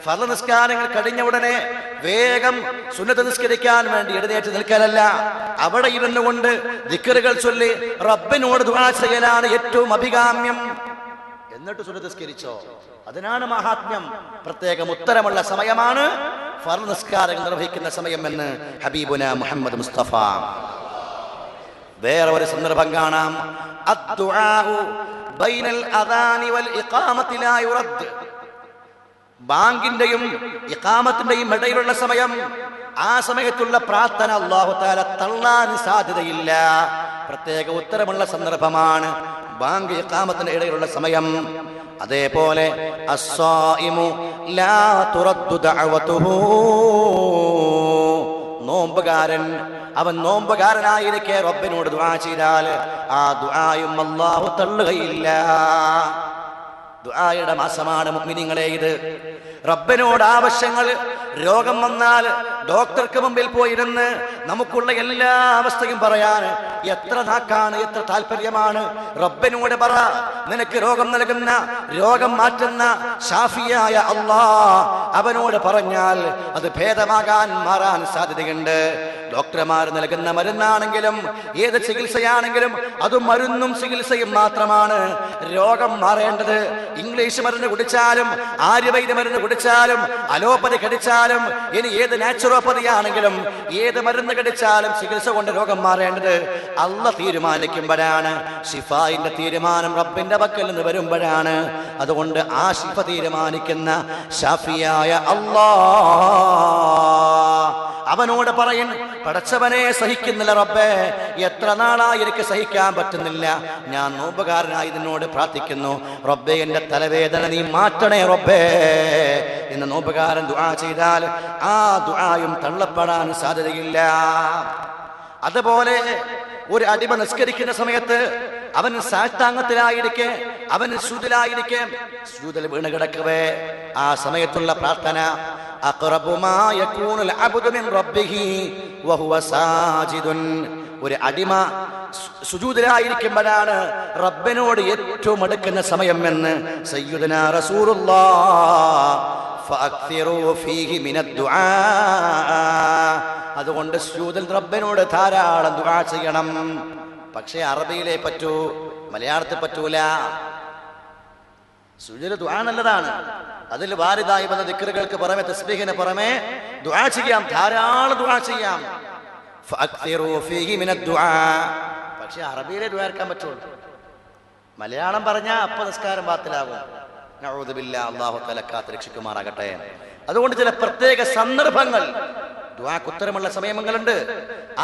ഫർള് നിസ്കാരങ്ങൾ കഴിഞ്ഞ ഉടനെ വേഗം സുന്നത്ത് നിസ്കരിക്കാൻ വേണ്ടി എഴുന്നേറ്റ് നിൽക്കലല്ല, അവിടെ ഇരുന്നു കൊണ്ട് ദിക്റുകൾ ചൊല്ലി റബ്ബിനോട് ദുആ ചെയ്യലാണ് ഏറ്റവും അഭികാമ്യം. എന്നിട്ട് സുന്നത്ത് നിസ്കരിച്ചോ, അതിനാണ് മഹാത്മ്യം. പ്രത്യേകം ഉത്തരമുള്ള സമയമാണ് ഫർള് നിസ്കാരങ്ങൾ നിർവഹിക്കുന്ന സമയം എന്ന് ഹബീബുനാ മുഹമ്മദ് മുസ്തഫ. വേറെ ഒരു സന്ദർഭം കാണാം, അദ്ദുആഉ ബൈനൽ അദാനി വൽ ഇഖാമത്തി ലാ യുറദ്, ബാങ്കിന്റെയും ഇഖാമത്തിന്റെയും ഇടയിലുള്ള സമയം, ആ സമയത്തുള്ള പ്രാർത്ഥന അല്ലാഹു തആല തള്ളാൻ സാധ്യതയില്ല. പ്രത്യേക ഉത്തരമുള്ള സന്ദർഭമാണ് ബാങ്ക് ഇഖാമത്തിന്റെ ഇടയിലുള്ള സമയം. അതേപോലെ അസ്സായിമു ലാ തുറദ്ദു ദഅവതുഹു, നോമ്പുകാരൻ, അവൻ നോമ്പുകാരനായിരിക്കെ റബ്ബിനോട് ദുആ ചെയ്താൽ ആ ദുആയും അല്ലാഹു തള്ളുകയില്ല. ദുആയുടെ മാസമാണ് മുഅ്മിനീങ്ങളെ ഇത്. റബ്ബിനോട് ആവശ്യങ്ങൾ, രോഗം വന്നാൽ ഡോക്ടർക്ക് മുമ്പിൽ പോയിരുന്ന് നമുക്കുള്ള എല്ലാ അവസ്ഥയും പറയാൻ എത്ര നാക്കാണ്, എത്ര താല്പര്യമാണ്. റബ്ബിനോട് പറ, നിനക്ക് രോഗം നൽകുന്ന, രോഗം മാറ്റുന്ന ഷാഫിയായ അല്ലാഹ്, അവനോട് പറഞ്ഞാൽ അത് ഭേദമാകാൻ, മാറാൻ സാധ്യതയുണ്ട്. ഡോക്ടർമാർ നൽകുന്ന മരുന്നാണെങ്കിലും ഏത് ചികിത്സയാണെങ്കിലും അത് മരുന്നും ചികിത്സയും മാത്രമാണ്. രോഗം മാറേണ്ടത് ഇംഗ്ലീഷ് മരുന്ന് കുടിച്ചാലും ആയുർവേദ മരുന്ന് കുടിച്ചാലും അലോപ്പതി കടിച്ചാലും ഇനി ഏത് നാച്ചുറോപ്പതി ആണെങ്കിലും ഏത് മരുന്ന് കടിച്ചാലും ചികിത്സ കൊണ്ട് രോഗം മാറേണ്ടത് അല്ലാഹ് തീരുമാനിക്കുമ്പോഴാണ്. ശിഫായിന്റെ തീരുമാനം റബ്ബിന്റെ പക്കൽ നിന്ന് വരുമ്പോഴാണ്. അതുകൊണ്ട് ആ ശിഫ തീരുമാനിക്കുന്ന ഷാഫിയായ അല്ലാഹ്, അവനോട് പറയും, പടച്ചവനെ സഹിക്കുന്നില്ല റബ്ബേ, എത്ര നാളായി എനിക്ക് സഹിക്കാൻ പറ്റുന്നില്ല, ഞാൻ നോമ്പുകാരനായി നിന്നോട് പ്രാർത്ഥിക്കുന്നു റബ്ബേ, എന്റെ തലവേദന നീ മാറ്റണേ റബ്ബേ എന്ന് നോമ്പുകാരൻ ദുആ ചെയ്താൽ ആ ദുആയും തള്ളപ്പെടാൻ സാധ്യതയില്ല. അതുപോലെ ഒരു അടിമ നിസ്കരിക്കുന്ന സമയത്ത് അവൻ സാഷ്ടാംഗത്തിലായിരിക്കെ, അവൻ സുജൂദിലായിരിക്കെ, സുജൂദിൽ വീണ് കിടക്കവേ ആ സമയത്തുള്ള പ്രാർത്ഥന അഖറബു മാ യകൂനുൽ അബ്ദു മിൻ റബ്ബിഹി വഹുവ സാജിദുൻ, ഒരു അടിമ സുജൂദിലായിരിക്കുമ്പോഴാണ് റബ്ബിനോട് ഏറ്റവും അടുക്കുന്ന സമയം എന്ന് സയ്യിദുനാ റസൂലുള്ളാഹ്. ഫഅക്തിറൂ ഫീഹി മിനദ് ദുആ, അതുകൊണ്ട് സുജൂദിൽ റബ്ബിനോട് ധാരാളം ദുആ ചെയ്യണം. പക്ഷേ അറബിയിലേ പറ്റൂ, മലയാളത്തിൽ പറ്റൂല. സുജൂദ് ദുആ നല്ലതാണ്, അതിൽ വാരിദായി വന്ന ദിക്റുകൾക്ക് പുറമെ, തസ്ബീഹിന് പുറമെ ദുആ ചെയ്യാം, ധാരാളം ദുആ ചെയ്യാം. ഫഅക്തിറൂ ഫീഹി മിനദ് ദുആ, പക്ഷേ അറബിയിലേ ദുആ ഇറക്കാൻ പറ്റുള്ളൂ, മലയാളം പറഞ്ഞാൽ അപ്പൊ നിസ്കാരം ബാത്തിലാകും. നഊദു ബില്ലാഹ്, അല്ലാഹു തആല കാത്ത് രക്ഷിക്കുമാറാകട്ടെ. അതുകൊണ്ട് ചില പ്രത്യേക സന്ദർഭങ്ങൾ, ദുആക്ക് ഉത്തരമുള്ള സമയങ്ങളുണ്ട്.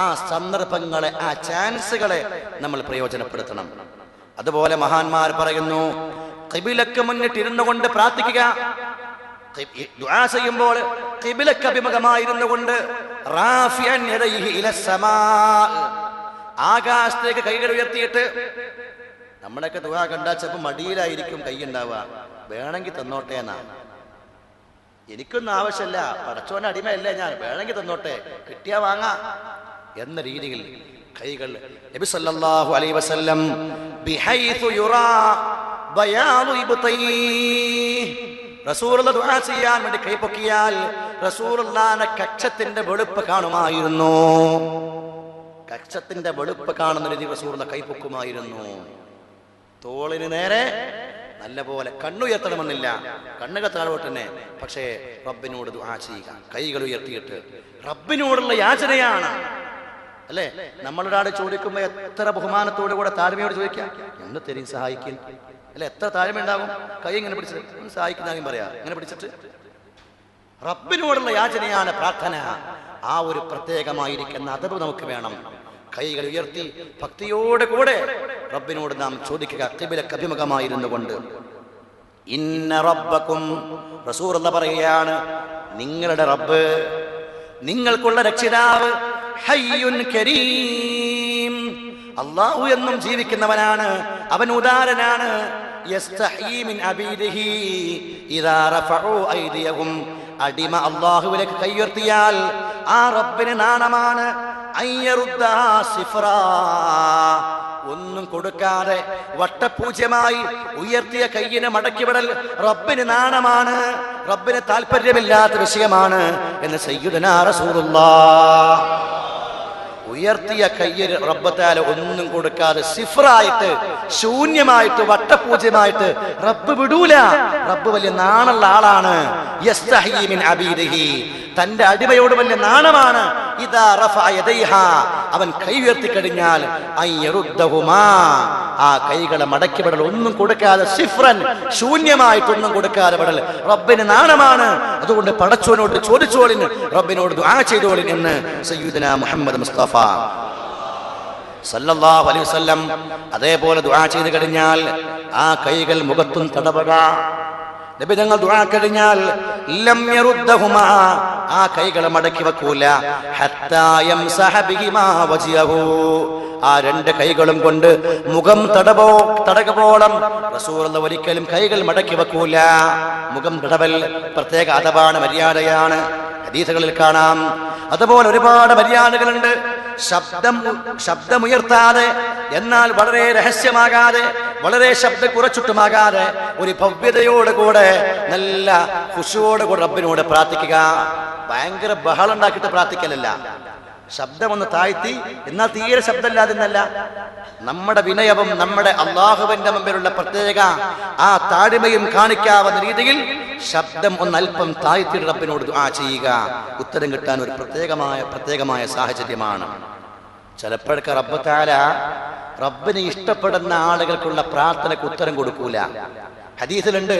ആ സന്ദർഭങ്ങളെ, ആ ചാൻസുകളെ നമ്മൾ പ്രയോജനപ്പെടുത്തണം. അതുപോലെ മഹാന്മാർ പറയുന്നു, ഖിബിലക്ക് മുന്നിട്ടിരുന്നു കൊണ്ട് പ്രാർത്ഥിക്കുക. ദുആ ചെയ്യുമ്പോൾ ഖിബിലക്ക് അഭിമുഖമായിരുന്നു കൊണ്ട് റാഫിഅൻ യദൈഹി ഇലസ്സമാ, ആകാശത്തേക്ക് കൈകൾ ഉയർത്തിയിട്ട്. നമ്മളൊക്കെ ദുആ കണ്ടാൽ ചിലപ്പോൾ മടിയിലായിരിക്കും കൈ ഉണ്ടാവുക. വേണമെങ്കിൽ തന്നോട്ടെ എന്നാ. എനിക്കൊന്നും ആവശ്യമില്ല, പടച്ചോന്റെ അടിമയല്ലേ ഞാൻ, വേണമെങ്കിൽ തന്നോട്ടെ, കിട്ടിയാ വാങ്ങാ എന്ന രീതിയിൽ കൈകൾ നബി സല്ലല്ലാഹു അലൈഹി വസല്ലം ബിഹൈസു യുറാ ബയാദു ഇബ്തൈഹി, റസൂലുള്ളാഹി ദുആ ചെയ്യാൻ വേണ്ടി കൈ പൊക്കിയാൽ റസൂലുള്ളാഹിന്റെ കക്ഷത്തിന്റെ വെളുപ്പ് കാണുമായിരുന്നു. കക്ഷത്തിന്റെ വെളുപ്പ് കാണുന്ന രീതി റസൂലുള്ളാഹി കൈ പൊക്കുമായിരുന്നു. തോളിന് നേരെ നല്ലപോലെ കണ്ണുയർത്തണമെന്നില്ല, കണ്ണുകൾ താഴോട്ട് തന്നെ. പക്ഷേ റബ്ബിനോട് ദുആ ചെയ്യുക, കൈകൾ ഉയർത്തിയിട്ട്. റബ്ബിനോടുള്ള യാചനയാണ് അല്ലേ? നമ്മളൊരാൾ ചോദിക്കുമ്പോൾ എത്ര ബഹുമാനത്തോടു കൂടെ താഴ്മയോട് ചോദിക്കാം, എന്ന് തരും സഹായിക്കും അല്ലെ? എത്ര താഴ്മ ഉണ്ടാകും. കൈ ഇങ്ങനെ പിടിച്ചിട്ട് സഹായിക്കുന്നതായും പറയാം, ഇങ്ങനെ പിടിച്ചിട്ട്. റബ്ബിനോടുള്ള യാചനയാണ് പ്രാർത്ഥന. ആ ഒരു പ്രത്യേകമായിരിക്കുന്ന അദബ് നമുക്ക് വേണം. കൈകൾ ഉയർത്തി ഭക്തിയോടെ കൂടെ റബ്ബിനോട് നാം ചോദിക്കുക, ഖിബിലക്ക് അഭിമുഖമായിരുന്നു കൊണ്ട്. ഇന്ന റബ്ബക്കും, റസൂലുള്ളാഹി പറയുകയാണ്, നിങ്ങളുടെ റബ്ബ്, നിങ്ങൾക്കുള്ള രക്ഷിതാവ്, ഹയ്യുൻ കരീം, അല്ലാഹു എന്നും ജീവിക്കുന്നവനാണ്, അവൻ ഉദാരനാണ്. യസ്തഹീ മിൻ അബീദിഹി ഇദാ റഫഉ ഐദിയഹും, അടിമ അല്ലാഹുവിലേക്ക് കൈയുയർത്തിയാൽ ആ റബ്ബിന് നാണമാണ്. ഒന്നും കൊടുക്കാതെ വട്ടപൂജ്യമായി ഉയർത്തിയ കയ്യിനെ മടക്കിവിടൽ റബ്ബിന് നാണമാണ്, റബ്ബിന് താല്പര്യമില്ലാത്ത വിഷയമാണ് എന്ന് സയ്യിദുനാ റസൂലുള്ളാഹ്. ഉയർത്തിയ കയ്യിൽ റബ്ബ് തആല ഒന്നും കൊടുക്കാതെ സിഫറായിട്ട്, ശൂന്യമായിട്ട്, വട്ടപൂജ്യമായിട്ട് റബ്ബ് വിടൂല. റബ്ബ് വലിയ നാണുള്ള ആളാണ്. യസ്തഹീ മിൻ അബീദിഹി, തന്റെ അടിമയോട് വലിയ നാണമാണ്. ഇദാ റഫഅ യദൈഹാ, അവൻ കൈ ഉയർത്തി കഴിഞ്ഞാൽ അയ്യറുദ്ദഹുമാ, ആ കൈകളെ മടക്കി വിടൽ, ഒന്നും കൊടുക്കാതെ, സിഫ്രൻ, ശൂന്യമായിട്ടൊന്നും കൊടുക്കാതെ വിടൽ റബ്ബിന് നാണമാണ്. അതുകൊണ്ട് പടച്ചോനോട് ചോദിച്ചോളിന്, റബ്ബിനോട് ദുആ ചെയ്തോളിൻ എന്ന് സയ്യിദുനാ മുഹമ്മദ് മുസ്തഫ സല്ലല്ലാഹു അലൈഹി വസല്ലം. അതേപോലെ ദുആ ചെയ്തു കഴിഞ്ഞാൽ ആ കൈകൾ മുഖത്തും തടവുക. നബി തങ്ങൾ ദുആ കഴിഞ്ഞാൽ ലം യറുദ്ദഹുമാ, ആ കൈകളെ മടക്കി വെക്കൂല. ഹത്താ യംസഹ ബിഹിമാ വജ്ഹഹു, ആ രണ്ട് കൈകളും കൊണ്ട് മുഖം തടകപോളം റസൂലുള്ളാഹി ഒരിക്കലും കൈകൾ മടക്കി വെക്കൂല. മുഖം തടവൽ പ്രത്യേക അദബാണ്, മര്യാദയാണ്, ഹദീസുകളിൽ കാണാം. അതുപോലെ ഒരുപാട് മര്യാദകളുണ്ട്. ശബ്ദമുയർത്താതെ, എന്നാൽ വളരെ രഹസ്യമാകാതെ, വളരെ ശബ്ദം കുറച്ചിട്ടുമാകാതെ, ഒരു ഭവ്യതയോടുകൂടെ, നല്ല ഖുശൂഅോടുകൂടെ റബ്ബിനോട് പ്രാർത്ഥിക്കുക. ഭയങ്കര ബഹളം ഉണ്ടാക്കിയിട്ട് പ്രാർത്ഥിക്കലല്ല, ശബ്ദമൊന്ന് താഴ്ത്തി, എന്നാൽ തീരെ ശബ്ദമില്ലാതെന്നല്ല. നമ്മുടെ വിനയവും നമ്മുടെ അള്ളാഹുവിന്റെ മുമ്പിലുള്ള പ്രത്യേക ആ താഴ്മയും കാണിക്കാവുന്ന രീതിയിൽ ശബ്ദം ഒന്നല്പം താഴ്ത്തി റബ്ബിനോട് ദുആ ചെയ്യുക. ഉത്തരം കിട്ടാൻ ഒരു പ്രത്യേകമായ സാഹചര്യമാണ്. ചിലപ്പോഴൊക്കെ റബ്ബ് തആല റബ്ബിനെ ഇഷ്ടപ്പെടുന്ന ആളുകൾക്കുള്ള പ്രാർത്ഥനയ്ക്ക് ഉത്തരം കൊടുക്കൂല. ഹദീസിലുണ്ട്,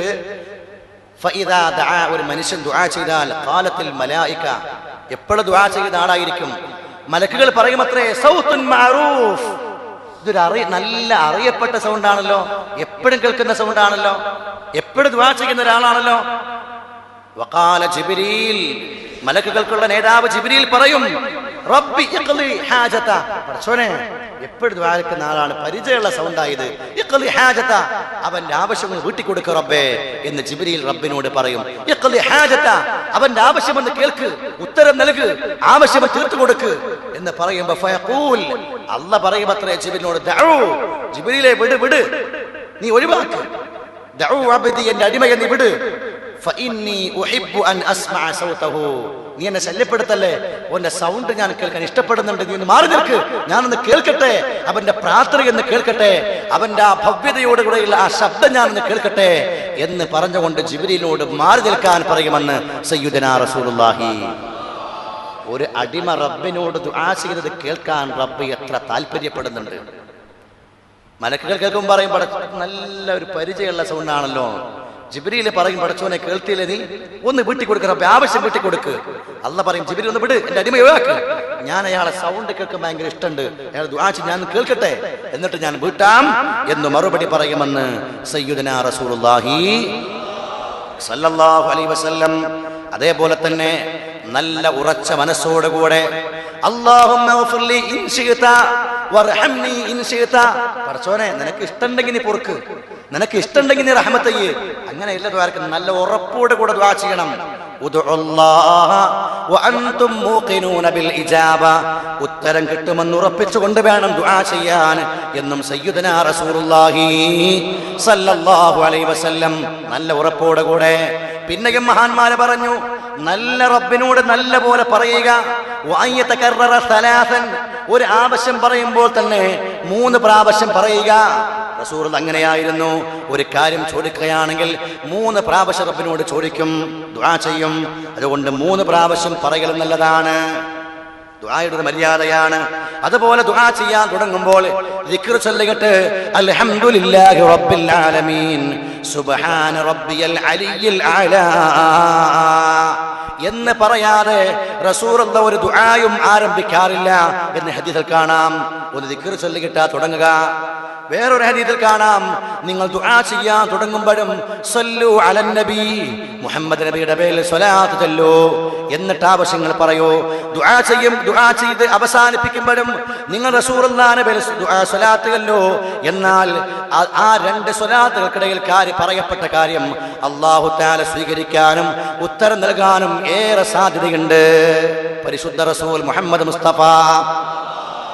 ഫഇദാ ദഅ, ഒരു മനുഷ്യൻ ദുആ ചെയ്താൽ ഖാലത്തിൽ മലായിക, എപ്പോഴും ദുആ ചെയ്യുന്ന ആളായിരിക്കും, മലക്കുകൾ പറയുമത്രേ, സൗത്തുൻ മഅറൂഫ്, ഇതൊരു നല്ല അറിയപ്പെട്ട സൗണ്ടാണല്ലോ, എപ്പോഴും കേൾക്കുന്ന സൗണ്ടാണല്ലോ, എപ്പോഴും ദുആ ചെയ്യുന്ന ഒരാളാണല്ലോ. വഖാല ജിബ്രീൽ, മലക്കുകൾക്കുള്ള നേതാവ് ജിബ്രീൽ പറയും, റബ്ബി ഇഖ്ലി ഹാജത, പടച്ചോനെ എപ്പോഴും ദുആ ചെയ്യുന്ന ആളാണ്, പരിചയമുള്ള സൗണ്ടായത്, ഇഖ്ലി ഹാജത, അവന്റെ ആവശ്യങ്ങൾ വീട്ടിക്കൊടുക്കുക റബ്ബേ എന്ന് ജിബ്രീൽ റബ്ബിനോട് പറയും. ഇഖ്ലി ഹാജത, അവന്റെ ആവശ്യമെന്ന് കേൾക്ക്, ഉത്തരം നൽകു, ആവശ്യം തീർത്തു കൊടുക്ക് എന്ന് പറയുമ്പോ ഫയഖൂൽ, അല്ലാഹ് പറയുമത്രേ ജിബ്രീലിനോട്, ദഉ, ജിബ്രീലെ വിട്, നീ ഒഴിവാക്ക്, ദഉ അബ്ദി, എന്റെ അടിമയെ നീ വിട്, ഫഇന്നി ഉഹിബ്ബു അൻ അസ്മഅ സൗതഹു, നീ എന്നെ ശല്യപ്പെടുത്തല്ലേ, ഓന്റെ സൗണ്ട് ഞാൻ കേൾക്കാൻ ഇഷ്ടപ്പെടുന്നുണ്ട്, നീ ഒന്ന് മാറി നിൽക്ക്, ഞാനൊന്ന് കേൾക്കട്ടെ, അവന്റെ പ്രാർത്ഥനയെന്ന് കേൾക്കട്ടെ, അവന്റെ ആ ഭവ്യതയോടുകൂടെയുള്ള ആ ശബ്ദം ഞാനൊന്ന് കേൾക്കട്ടെ എന്ന് പറഞ്ഞുകൊണ്ട് ജിബ്രീലിനോട് മാറി നിൽക്കാൻ പറയുമെന്ന് സയ്യിദുനാ റസൂലുള്ളാഹി. ഒരു അടിമ റബ്ബിനോട് ദുആ ചെയ്തത് കേൾക്കാൻ റബ്ബ് എത്ര താല്പര്യപ്പെടുന്നുണ്ട്. മലക്കുകൾ കേൾക്കുമ്പോൾ പറയും നല്ല ഒരു പരിചയമുള്ള സൗണ്ടാണല്ലോ. ജിബ്രീൽ പറയും പടച്ചോനെ കേൾത്തില്ലേ നീ, ഒന്ന് വീട്ടി കൊടുക്ക റബ്ബേ, ആവശ്യം വീട്ടി കൊടുക്ക്. അള്ളാഹ് പറയും ജിബ്രീൽ ഒന്ന് വിട്, എന്റെ അടിമ ഒഴിവാക്ക്, ഞാൻ അയാളെ സൗണ്ട് കേൾക്കാൻ ഭയങ്കര ഇഷ്ടമുണ്ട്, അയാൾ ദുആ ചെയ്ത് ഞാൻ കേൾക്കട്ടെ, എന്നിട്ട് ഞാൻ വീട്ടാം എന്ന് മറുപടി പറയുമെന്ന് സയ്യിദുനാ റസൂലുള്ളാഹി സല്ലല്ലാഹു അലൈഹി വസല്ലം. അതേപോലെ തന്നെ നല്ല ഉറച്ച മനസ്സോടുകൂടെ അല്ലാഹുമ്മ ഗഫിർലി ഇൻ ശിഅത വർഹംനി ഇൻ ശിഅത, പടച്ചോനെ നിനക്ക് ഇഷ്ടമുണ്ടെങ്കിൽ നീ പൊറുക്ക്, നിനക്ക് ഇഷ്ടമുണ്ടെങ്കിൽ നീ റഹ്മത്ത് ചെയ്യ്. അങ്ങനെ എല്ലാ ദ്വാരക്കും നല്ല ഉറപ്പോടെ കൂടെ ദുആ ചെയ്യണം. ഉദ്ഉല്ലാഹ വഅൻതും മൂഖിനൂന ബിൽ ഇജാബ, ഉത്തരം കിട്ടുമെന്ന് ഉറപ്പിച്ചുകൊണ്ട് വേണം ദുആ ചെയ്യാൻ എന്നും സയ്യിദുനാ റസൂലുള്ളാഹി സല്ലല്ലാഹു അലൈഹി വസല്ലം നല്ല ഉറപ്പോടെ കൂടെ. പിന്നെയും മഹാന്മാര് പറഞ്ഞു, നല്ല റബ്ബിനോട് നല്ല പോലെ പറയുക. ഒരു ആവശ്യം പറയുമ്പോൾ തന്നെ 3 പ്രാവശ്യം പറയുക. റസൂൽ അങ്ങനെയായിരുന്നു. ഒരു കാര്യം ചോദിക്കുകയാണെങ്കിൽ 3 പ്രാവശ്യം റബ്ബിനോട് ചോദിക്കും, ദുആ ചെയ്യും. അതുകൊണ്ട് 3 പ്രാവശ്യം പറയൽ നല്ലതാണ്, ദുആയുടെ മര്യാദയാണ്. അതുപോലെ ദുആ ചെയ്യാൻ തുടങ്ങുമ്പോൾ ദിക്ർ ചൊല്ലിയിട്ട് അൽഹംദുലില്ലാഹി റബ്ബിൽ ആലമീൻ സുബ്ഹാന റബ്ബിയൽ അലിയ്യിൽ അഅ്ലാ എന്ന് പറയാതെ റസൂലുള്ളാഹി ഒരു ദുആയും ആരംഭിക്കാറില്ല എന്ന് ഹദീസിൽ കാണാം. ഒരു ദിക്ർ ചൊല്ലിയിട്ട് തുടങ്ങുക. വേറൊരു ഹദീസിൽ കാണാം, നിങ്ങൾ ദുആ ചെയ്യാൻ തുടങ്ങുമ്പോഴും സല്ലു അലൻ നബി, മുഹമ്മദ് നബിയുടെ പേരിൽ സ്വലാത്ത് ചൊല്ലൂ, എന്നിട്ട് ആവശ്യങ്ങൾ പറയൂ. ദുആ ചെയ്ത് അവസാനിപ്പിക്കുമ്പോഴും നിങ്ങൾ റസൂലുള്ളാഹിയുടെ പേരിൽ സ്വലാത്ത് ചൊല്ലൂ. എന്നാൽ ആ 2 സ്വലാത്തുകൾക്കിടയിൽ പറയപ്പെട്ട കാര്യം അല്ലാഹു തആല സ്വീകരിക്കാനും ഉത്തരം നൽകാനും ഏറെ സാധ്യതയുണ്ട്. പരിശുദ്ധ റസൂൽ മുഹമ്മദ് മുസ്തഫ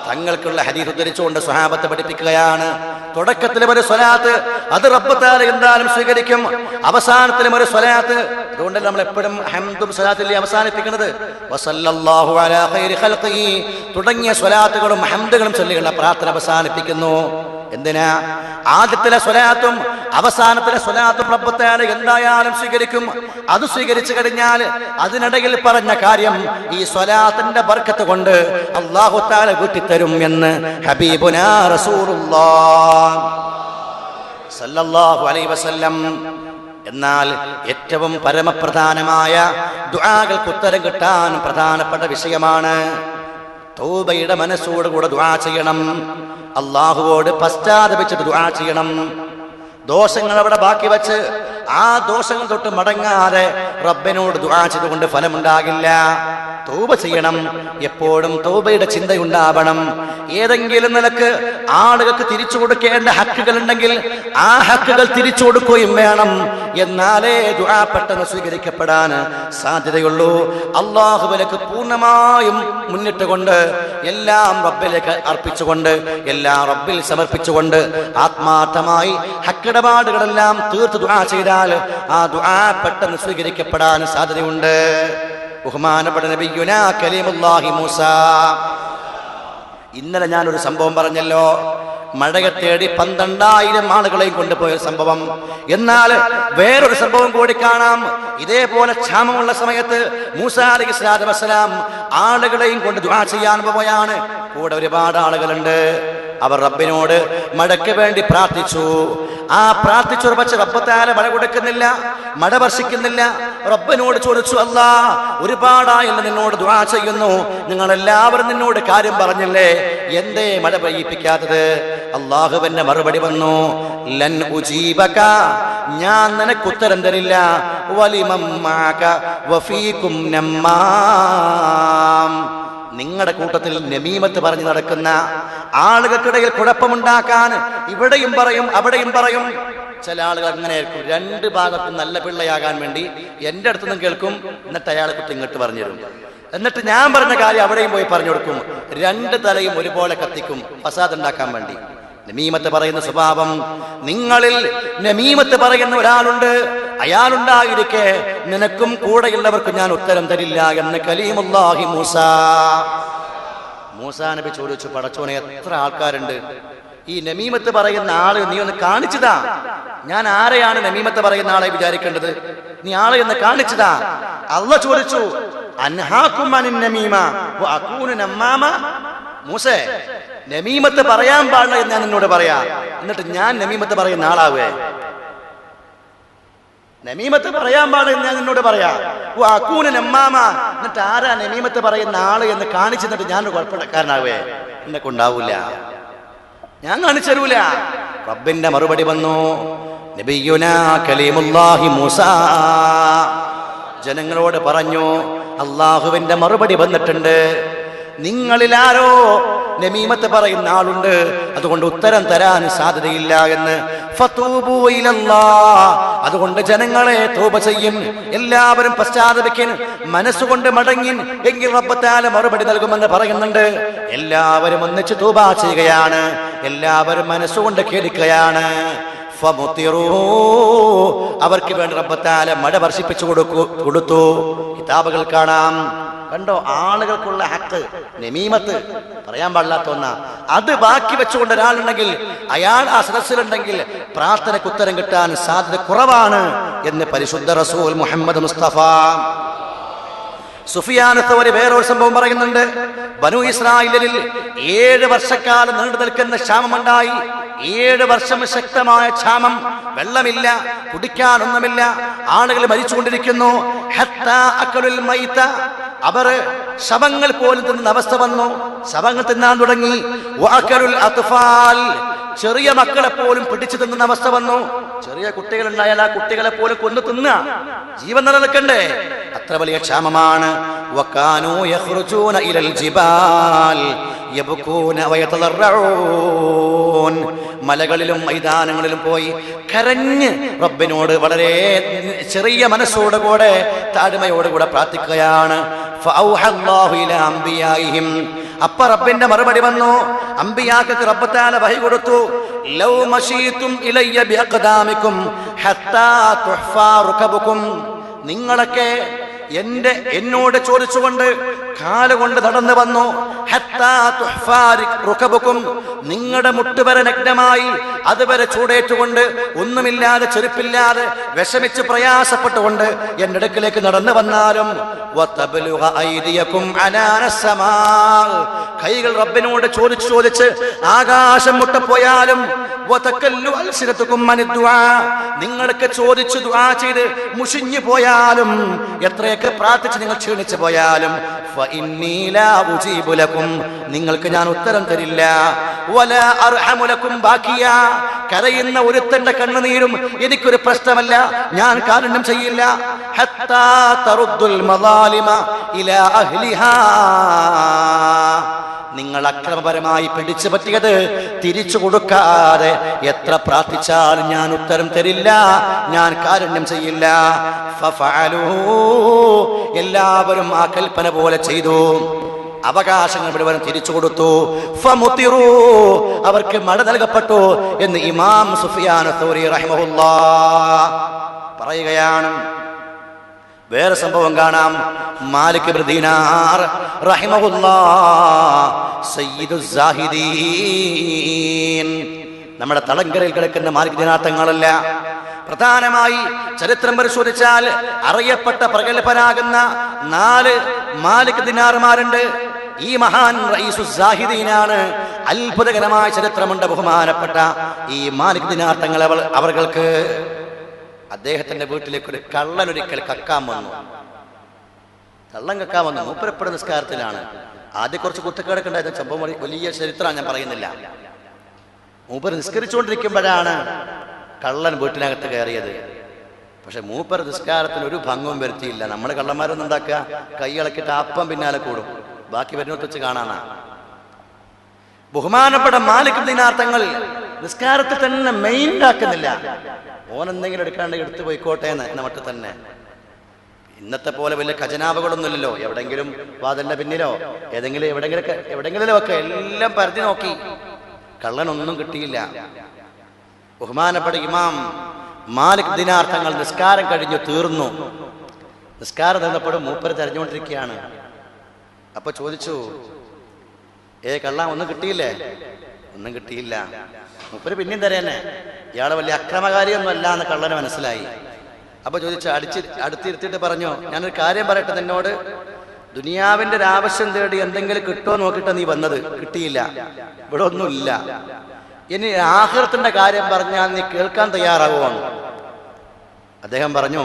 തങ്ങൾക്കുള്ള ഹദീസ് ഉദ്ധരിച്ചുകൊണ്ട് സ്വഹാബത്തെ പഠിപ്പിക്കുകയാണ്, തുടക്കത്തിലും ഒരു സ്വലാത്ത് അത് റബ്ബ് തആല എന്തായാലും സ്വീകരിക്കും, അവസാനത്തിലും ഒരു സ്വലാത്ത്. അതുകൊണ്ടല്ല നമ്മൾ എപ്പോഴും ഹംദും സ്വലാത്തിലെ അവസാനിപ്പിക്കുന്നത്. വസല്ലല്ലാഹു അലാ ഖൈരി ഖൽഖി തുടങ്ങിയ സ്വലാത്തുകളും ഹംദുകളും ചൊല്ലിയുള്ള പ്രാർത്ഥന അവസാനിപ്പിക്കുന്നു. എന്തിനാ? ആദ്യത്തിലെ സ്വലാത്തും അവസാനത്തിലെ സ്വലാത്തും റബ്ബ് തആല എന്തായാലും സ്വീകരിക്കും. അത് സ്വീകരിച്ചു കഴിഞ്ഞാൽ അതിനിടയിൽ പറഞ്ഞ കാര്യം ഈ സ്വലാത്തിന്റെ ബർക്കത്ത് കൊണ്ട് അല്ലാഹു തആല വീട്ടിത്തരും എന്ന് ഹബീബുനാ റസൂലുള്ളാഹി സല്ലല്ലാഹു അലൈഹി വസല്ലം. എന്നാൽ ഏറ്റവും പരമപ്രധാനമായ ദുആകൾക്ക് ഉത്തരം കിട്ടാൻ പ്രധാനപ്പെട്ട വിഷയമാണ് തൗബയുടെ മനസ്സോടുകൂടെ ദുആ ചെയ്യണം. അല്ലാഹുവോട് പശ്ചാത്തപിച്ചിട്ട് ദുആ ചെയ്യണം. ദോഷങ്ങൾ അവിടെ ബാക്കി വെച്ച് ആ ദോഷങ്ങൾ തൊട്ട് മടങ്ങാതെ റബ്ബിനോട് ദുആ ചെയ്തുകൊണ്ട് ഫലമുണ്ടാകില്ല. തൗബ ചെയ്യണം. എപ്പോഴും തൗബയുടെ ചിന്തയുണ്ടാവണം. ഏതെങ്കിലും നിലക്ക് ആളുകൾക്ക് തിരിച്ചു കൊടുക്കേണ്ട ഹക്കുകൾ ഉണ്ടെങ്കിൽ ആ ഹക്കുകൾ തിരിച്ചു കൊടുക്കുകയും വേണം. എന്നാലേ ദുആ പെട്ടെന്ന് സ്വീകരിക്കപ്പെടാൻ സാധ്യതയുള്ളൂ. അല്ലാഹുവിലേക്ക് പൂർണ്ണമായും മുന്നിട്ടുകൊണ്ട് എല്ലാം റബ്ബിലേക്ക് അർപ്പിച്ചുകൊണ്ട് എല്ലാം റബ്ബിൽ സമർപ്പിച്ചുകൊണ്ട് ആത്മാർത്ഥമായി ഹക്കിടപാടുകളെല്ലാം തീർത്ത് ദുആ ചെയ്താൽ ആ ദുആ പെട്ടെന്ന് സ്വീകരിക്കപ്പെടാൻ സാധ്യതയുണ്ട്. ബഹുമാനപ്പെട്ട നബിയുനാ കലീമുല്ലാഹി മൂസ. ഇന്നലെ ഞാനൊരു സംഭവം പറഞ്ഞല്ലോ, മഴയെ തേടി 12,000 ആളുകളെയും കൊണ്ടുപോയ സംഭവം. എന്നാൽ വേറൊരു സംഭവം കൂടി കാണാം. ഇതേപോലെ ക്ഷാമമുള്ള സമയത്ത് മൂസാ അലൈഹിസ്സലാത്തു വസ്സലാം ആളുകളെയും കൊണ്ട് ദുആ ചെയ്യാൻ പോവുകയാണ്. കൂടെ ഒരുപാട് ആളുകളുണ്ട്. അവർ റബ്ബിനോട് മഴയ്ക്ക് വേണ്ടി പ്രാർത്ഥിച്ചു. ആ പ്രാർത്ഥിച്ചു, പക്ഷെ റബ്ബ് തആല മഴ കൊടുക്കുന്നില്ല, മഴ വർഷിക്കുന്നില്ല. റബ്ബിനോട് ചോദിച്ചു, അല്ലാ ഒരുപാടായല്ലോ നിന്നോട് ദുആ ചെയ്യുന്നു, നിങ്ങളെല്ലാവരും നിന്നോട് കാര്യം പറഞ്ഞില്ലേ, എന്തേ മഴ പെയ്യിപ്പിക്കാത്തത്? അല്ലാഹുവിന്റെ മറുപടി വന്നു, ലൻ ഉജീബക, ഞാൻ നിനക്ക് ഉത്തരം തരില്ല, വലിമൻ മഅക വഫീകും നമ്മാം, നിങ്ങളുടെ കൂട്ടത്തിൽ നമീമത്ത് പറഞ്ഞു നടക്കുന്ന ആളുകൾക്കിടയിൽ കുഴപ്പമുണ്ടാക്കാൻ ഇവിടെയും പറയും അവിടെയും പറയും. ചില ആളുകൾ അങ്ങനെ ആയിരിക്കും, 2 ഭാഗത്തും നല്ല പിള്ളയാകാൻ വേണ്ടി എൻ്റെ അടുത്തുനിന്നും കേൾക്കും, എന്നിട്ട് അയാളെ കുറിച്ച് ഇങ്ങോട്ട് പറഞ്ഞു തരും. എന്നിട്ട് ഞാൻ പറഞ്ഞ കാര്യം അവിടെയും പോയി പറഞ്ഞു കൊടുക്കും. 2 തലയും ഒരുപോലെ കത്തിക്കും, ഫസാദ് ഉണ്ടാക്കാൻ വേണ്ടി. നമീമത്ത് പറയുന്ന സ്വഭാവം, നിങ്ങളിൽ നമീമത്ത് പറയുന്ന ഒരാളുണ്ട്, അയാളുണ്ടായിരിക്കെ നിനക്കും കൂടെയുള്ളവർക്കും ഞാൻ ഉത്തരം തരില്ല എന്ന് കലീമുല്ലാഹി മൂസ. മൂസാ നബി ചോദിച്ചു, പടച്ചോനെ എത്ര ആൾക്കാരുണ്ട്, ഈ നമീമത്ത് പറയുന്ന ആള് നീ ഒന്ന് കാണിച്ചതാ. ഞാൻ ആരെയാണ് നമീമത്ത് പറയുന്ന ആളെ വിചാരിക്കേണ്ടത്? നീ ആളെ ഒന്ന് കാണിച്ചതാ. അല്ലാഹ് ചോദിച്ചു, അൻഹാകും അനിൻ നമീമ വഅകൂനു നമ്മാമ. മൂസേ, നമീമത്ത് പറയാൻ പാടില്ല എന്ന് ഞാൻ നിന്നോട് പറയാ, എന്നിട്ട് ഞാൻ നമീമത്ത് പറയുന്ന ആളാവേ? നമീമത്ത് പറയാൻ പാടില്ല എന്ന് ഞാൻ നിന്നോട് പറയാ, അക്കൂന നമ്മാമ, എന്നിട്ട് ആരാ നമീമത്ത് പറയുന്ന ആള് എന്ന് കാണിച്ചു തന്നിട്ട് ഞാനൊരു കുഴപ്പക്കാരനാവേ? എന്നെ കൊണ്ടാവൂല, ഞാൻ കാണിച്ചു തരൂല. റബ്ബിന്റെ മറുപടി വന്നു. നബിയുനാ കലീമുല്ലാഹി മൂസാ ജനങ്ങളോട് പറഞ്ഞു, അള്ളാഹുവിന്റെ മറുപടി വന്നിട്ടുണ്ട്. നിങ്ങളിലാരോ നമീമത്ത് പറയുന്ന ആളുണ്ട്, അതുകൊണ്ട് ഉത്തരം തരാൻ സാധ്യതയില്ല എന്ന്. ഫതൂബൂ ഇലല്ലാഹ്, അതുകൊണ്ട് ജനങ്ങളെ തൗബ ചെയ്യും, എല്ലാവരും പശ്ചാത്തപിക്കും, മനസ്സുകൊണ്ട് മടങ്ങിൻ, എങ്കിൽ റബ്ബ് തആല മറുപടി നൽകുമെന്ന് പറയുന്നുണ്ട്. എല്ലാവരും ഒന്നിച്ച് തൗബ ചെയ്യുകയാണ്, എല്ലാവരും മനസ്സുകൊണ്ട് ഖേദിക്കുകയാണ്. അവർക്ക് വേണ്ടി റബ്ബ് തആല മഴ വർഷിപ്പിച്ചു കൊടുത്തു. കിതാബുകൾ കാണാം, കണ്ടോ? ആളുകൾക്കുള്ള ഹക്ക് നമീമത്ത് പറയാൻ പാടില്ലാത്ത ഒന്നാ. അത് ബാക്കി വെച്ചുകൊണ്ട് ഒരാളുണ്ടെങ്കിൽ, അയാൾ ആ സദസ്സിലുണ്ടെങ്കിൽ പ്രാർത്ഥനയ്ക്ക് ഉത്തരം കിട്ടാൻ സാധ്യത കുറവാണ് എന്ന് പരിശുദ്ധ റസൂൽ മുഹമ്മദ് മുസ്തഫ. സുഫിയാൻ തൗരി വേറൊരു സംഭവം പറയുന്നുണ്ട്. ബനു ഇസ്രായേലിൽ 7 വർഷക്കാലം നീണ്ടു നിൽക്കുന്ന ക്ഷാമമുണ്ടായി. 7 വർഷം ശക്തമായ ക്ഷാമം, വെള്ളമില്ല, കുടിക്കാനൊന്നുമില്ല, ആളുകൾ മരിച്ചുകൊണ്ടിരിക്കുന്നു. അവർ ശവങ്ങൾ പോലും തിന്നുന്ന അവസ്ഥ വന്നു, ശവങ്ങൾ തിന്നാൻ തുടങ്ങി. ചെറിയ മക്കളെ പോലും പിടിച്ചു തിന്നുന്ന അവസ്ഥ വന്നു. ചെറിയ കുട്ടികളുണ്ടായാൽ ആ കുട്ടികളെ പോലും കൊന്നു തിന്നുക, ജീവൻ നിലനിൽക്കണ്ടേ? അത്ര വലിയ ക്ഷാമമാണ്. മലകളിലും മൈതാനങ്ങളിലും പോയി കരഞ്ഞ് റബ്ബിനോട് വളരെ ചെറിയ മനസ്സോടുകൂടെ താഴ്മയോടുകൂടെ പ്രാർത്ഥിക്കുകയാണ്. അപ്പ റബ്ബിന്റെ മറുപടി വന്നു. അമ്പിയാക്കൾക്ക് റബ്ബ് തആല വഹി കൊടുത്തു. ലൗ മശീതും ഇലയ്യ ബിഅഖദാമികും ഹത്താ തുഹ്ഫാ റുകബുകും, നിങ്ങളൊക്കെ എന്നോട് ചോദിച്ചുകൊണ്ട് കാലുകൊണ്ട് നടന്നു വന്നു. ഹത്താ തുഹ്ഫാ റുകബുകും, നിങ്ങളുടെ മുട്ടുവരെ നഗ്നമായി, അതുവരെ ചൂടേറ്റുകൊണ്ട്, ഒന്നുമില്ലാതെ, ചെരുപ്പില്ലാതെ, വിഷമിച്ച് പ്രയാസപ്പെട്ടുകൊണ്ട് എന്റെ അടുക്കിലേക്ക് നടന്നു വന്നാലും കൈകൾ റബ്ബിനോട് ചോദിച്ച് ആകാശം മുട്ടപ്പോയാലും നിങ്ങൾക്ക് ചോദിച്ചു ദുആ ചെയ്ത് മുഷിഞ്ഞു പോയാലും, എത്രയൊക്കെ പ്രാർത്ഥിച്ച് നിങ്ങൾ ക്ഷീണിച്ചു പോയാലും, നിങ്ങൾക്ക് ഞാൻ ഉത്തരം തരില്ല. കരയുന്ന ഒരുത്തന്റെ കണ്ണുനീരും എനിക്കൊരു പ്രശ്നമല്ല, ഞാൻ കാരുണ്യം ചെയ്യില്ല. നിങ്ങൾ അക്രമപരമായി പിടിച്ചു പറ്റിയത് തിരിച്ചു കൊടുക്കാതെ എത്ര പ്രാർത്ഥിച്ചാലും ഞാൻ ഉത്തരം തരില്ല, ഞാൻ കാരുണ്യം ചെയ്യില്ല. എല്ലാവരും ആ കൽപ്പന പോലെ ചെയ്തു. അവകാശങ്ങൾ മുഴുവൻ തിരിച്ചു കൊടുത്തു. അവർക്ക് മഴ നൽകപ്പെട്ടു എന്ന് ഇമാം സുഫിയാൻ തൗരി റഹിമഹുല്ലാഹ് പറയുകയാണ്. വേറെ സംഭവം കാണാം. മാലിക് ഇബ്നു ദീനാർ റഹിമഹുല്ലാഹ് സയ്യിദുസ് സാഹിദീൻ, നമ്മുടെ തളങ്കരയിൽ കിടക്കുന്ന മാലിക് ദീനാർ തങ്ങളല്ല. പ്രധാനമായി ചരിത്രം പരിശോധിച്ചാൽ അറിയപ്പെട്ട പ്രഗത്ഭനാകുന്ന 4 മാലിക് ദീനാർമാരുണ്ട്. ഈ മഹാൻ റഈസുസ് സാഹിദീനാണ്. അത്ഭുതകരമായ ചരിത്രമുണ്ട് ബഹുമാനപ്പെട്ട ഈ മാലിക് ദീനാർ തങ്ങൾ. അവർക്ക് അദ്ദേഹത്തിന്റെ വീട്ടിലേക്ക് ഒരു കള്ളൻ ഒരിക്കൽ കക്കാൻ വന്നു. കള്ളൻ കക്കാൻ വന്നു. മൂപ്പരപ്പെടുന്ന നിസ്കാരത്തിലാണ്. ആദ്യം കുറച്ച് കുത്തിക്കേടൊക്കെണ്ടായിരുന്ന സംഭവം വലിയ ചരിത്രമാണ്, ഞാൻ പറയുന്നില്ല. മൂപ്പർ നിസ്കരിച്ചുകൊണ്ടിരിക്കുമ്പോഴാണ് കള്ളൻ വീട്ടിനകത്ത് കയറിയത്. പക്ഷെ മൂപ്പർ നിസ്കാരത്തിന് ഒരു ഭംഗവും വരുത്തിയില്ല. നമ്മൾ കള്ളന്മാരൊന്നും ഉണ്ടാക്കുക, കൈ ഇളക്കിയിട്ട് അപ്പം പിന്നാലെ കൂടും, ബാക്കി വരുന്നോട്ട് വെച്ച് കാണാനാ. ബഹുമാനപ്പെട്ട മാലിക് ദീനാർ തങ്ങൾ നിസ്കാരത്തിൽ തന്നെ മെയിൻ ആക്കുന്നില്ല. ഓനെന്തെങ്കിലും എടുക്കാണ്ട് എടുത്തു പോയിക്കോട്ടെ എന്ന മട്ടിൽ തന്നെ. ഇന്നത്തെ പോലെ വലിയ ഖജനാവുകളൊന്നുമില്ലല്ലോ. എവിടെങ്കിലും വാതിലിന്റെ പിന്നിലോ എവിടെങ്കിലും ഒക്കെ എല്ലാം പരതി നോക്കി, കള്ളനൊന്നും കിട്ടിയില്ല. ബഹുമാനപ്പെട്ട ഇമാം മാലിക് ദീനാർ തങ്ങൾ നിസ്കാരം കഴിഞ്ഞു തീർന്നു. നിസ്കാരം തീർന്നപ്പോഴും മൂപ്പര് തെരഞ്ഞുകൊണ്ടിരിക്കുകയാണ്. അപ്പൊ ചോദിച്ചു, കള്ള ഒന്നും കിട്ടിയില്ലേ? ഒന്നും കിട്ടിയില്ല. മൂപ്പര് പിന്നെയും തരേന്നെ, ഇയാളെ വലിയ അക്രമകാരിയൊന്നും അല്ല എന്ന് കള്ളന് മനസ്സിലായി. അപ്പൊ ചോദിച്ചു, അടുത്തിരുത്തിയിട്ട് പറഞ്ഞു, ഞാനൊരു കാര്യം പറയട്ടെ നിന്നോട്. ദുനിയാവിന്റെ ഒരു ആവശ്യം തേടി എന്തെങ്കിലും കിട്ടുമോ നോക്കിയിട്ട് നീ വന്നത്, കിട്ടിയില്ല, ഇവിടെ ഒന്നുമില്ല. ഇനി ആഖിറത്തിന്റെ കാര്യം പറഞ്ഞാൽ നീ കേൾക്കാൻ തയ്യാറാകുമോ? അദ്ദേഹം പറഞ്ഞു,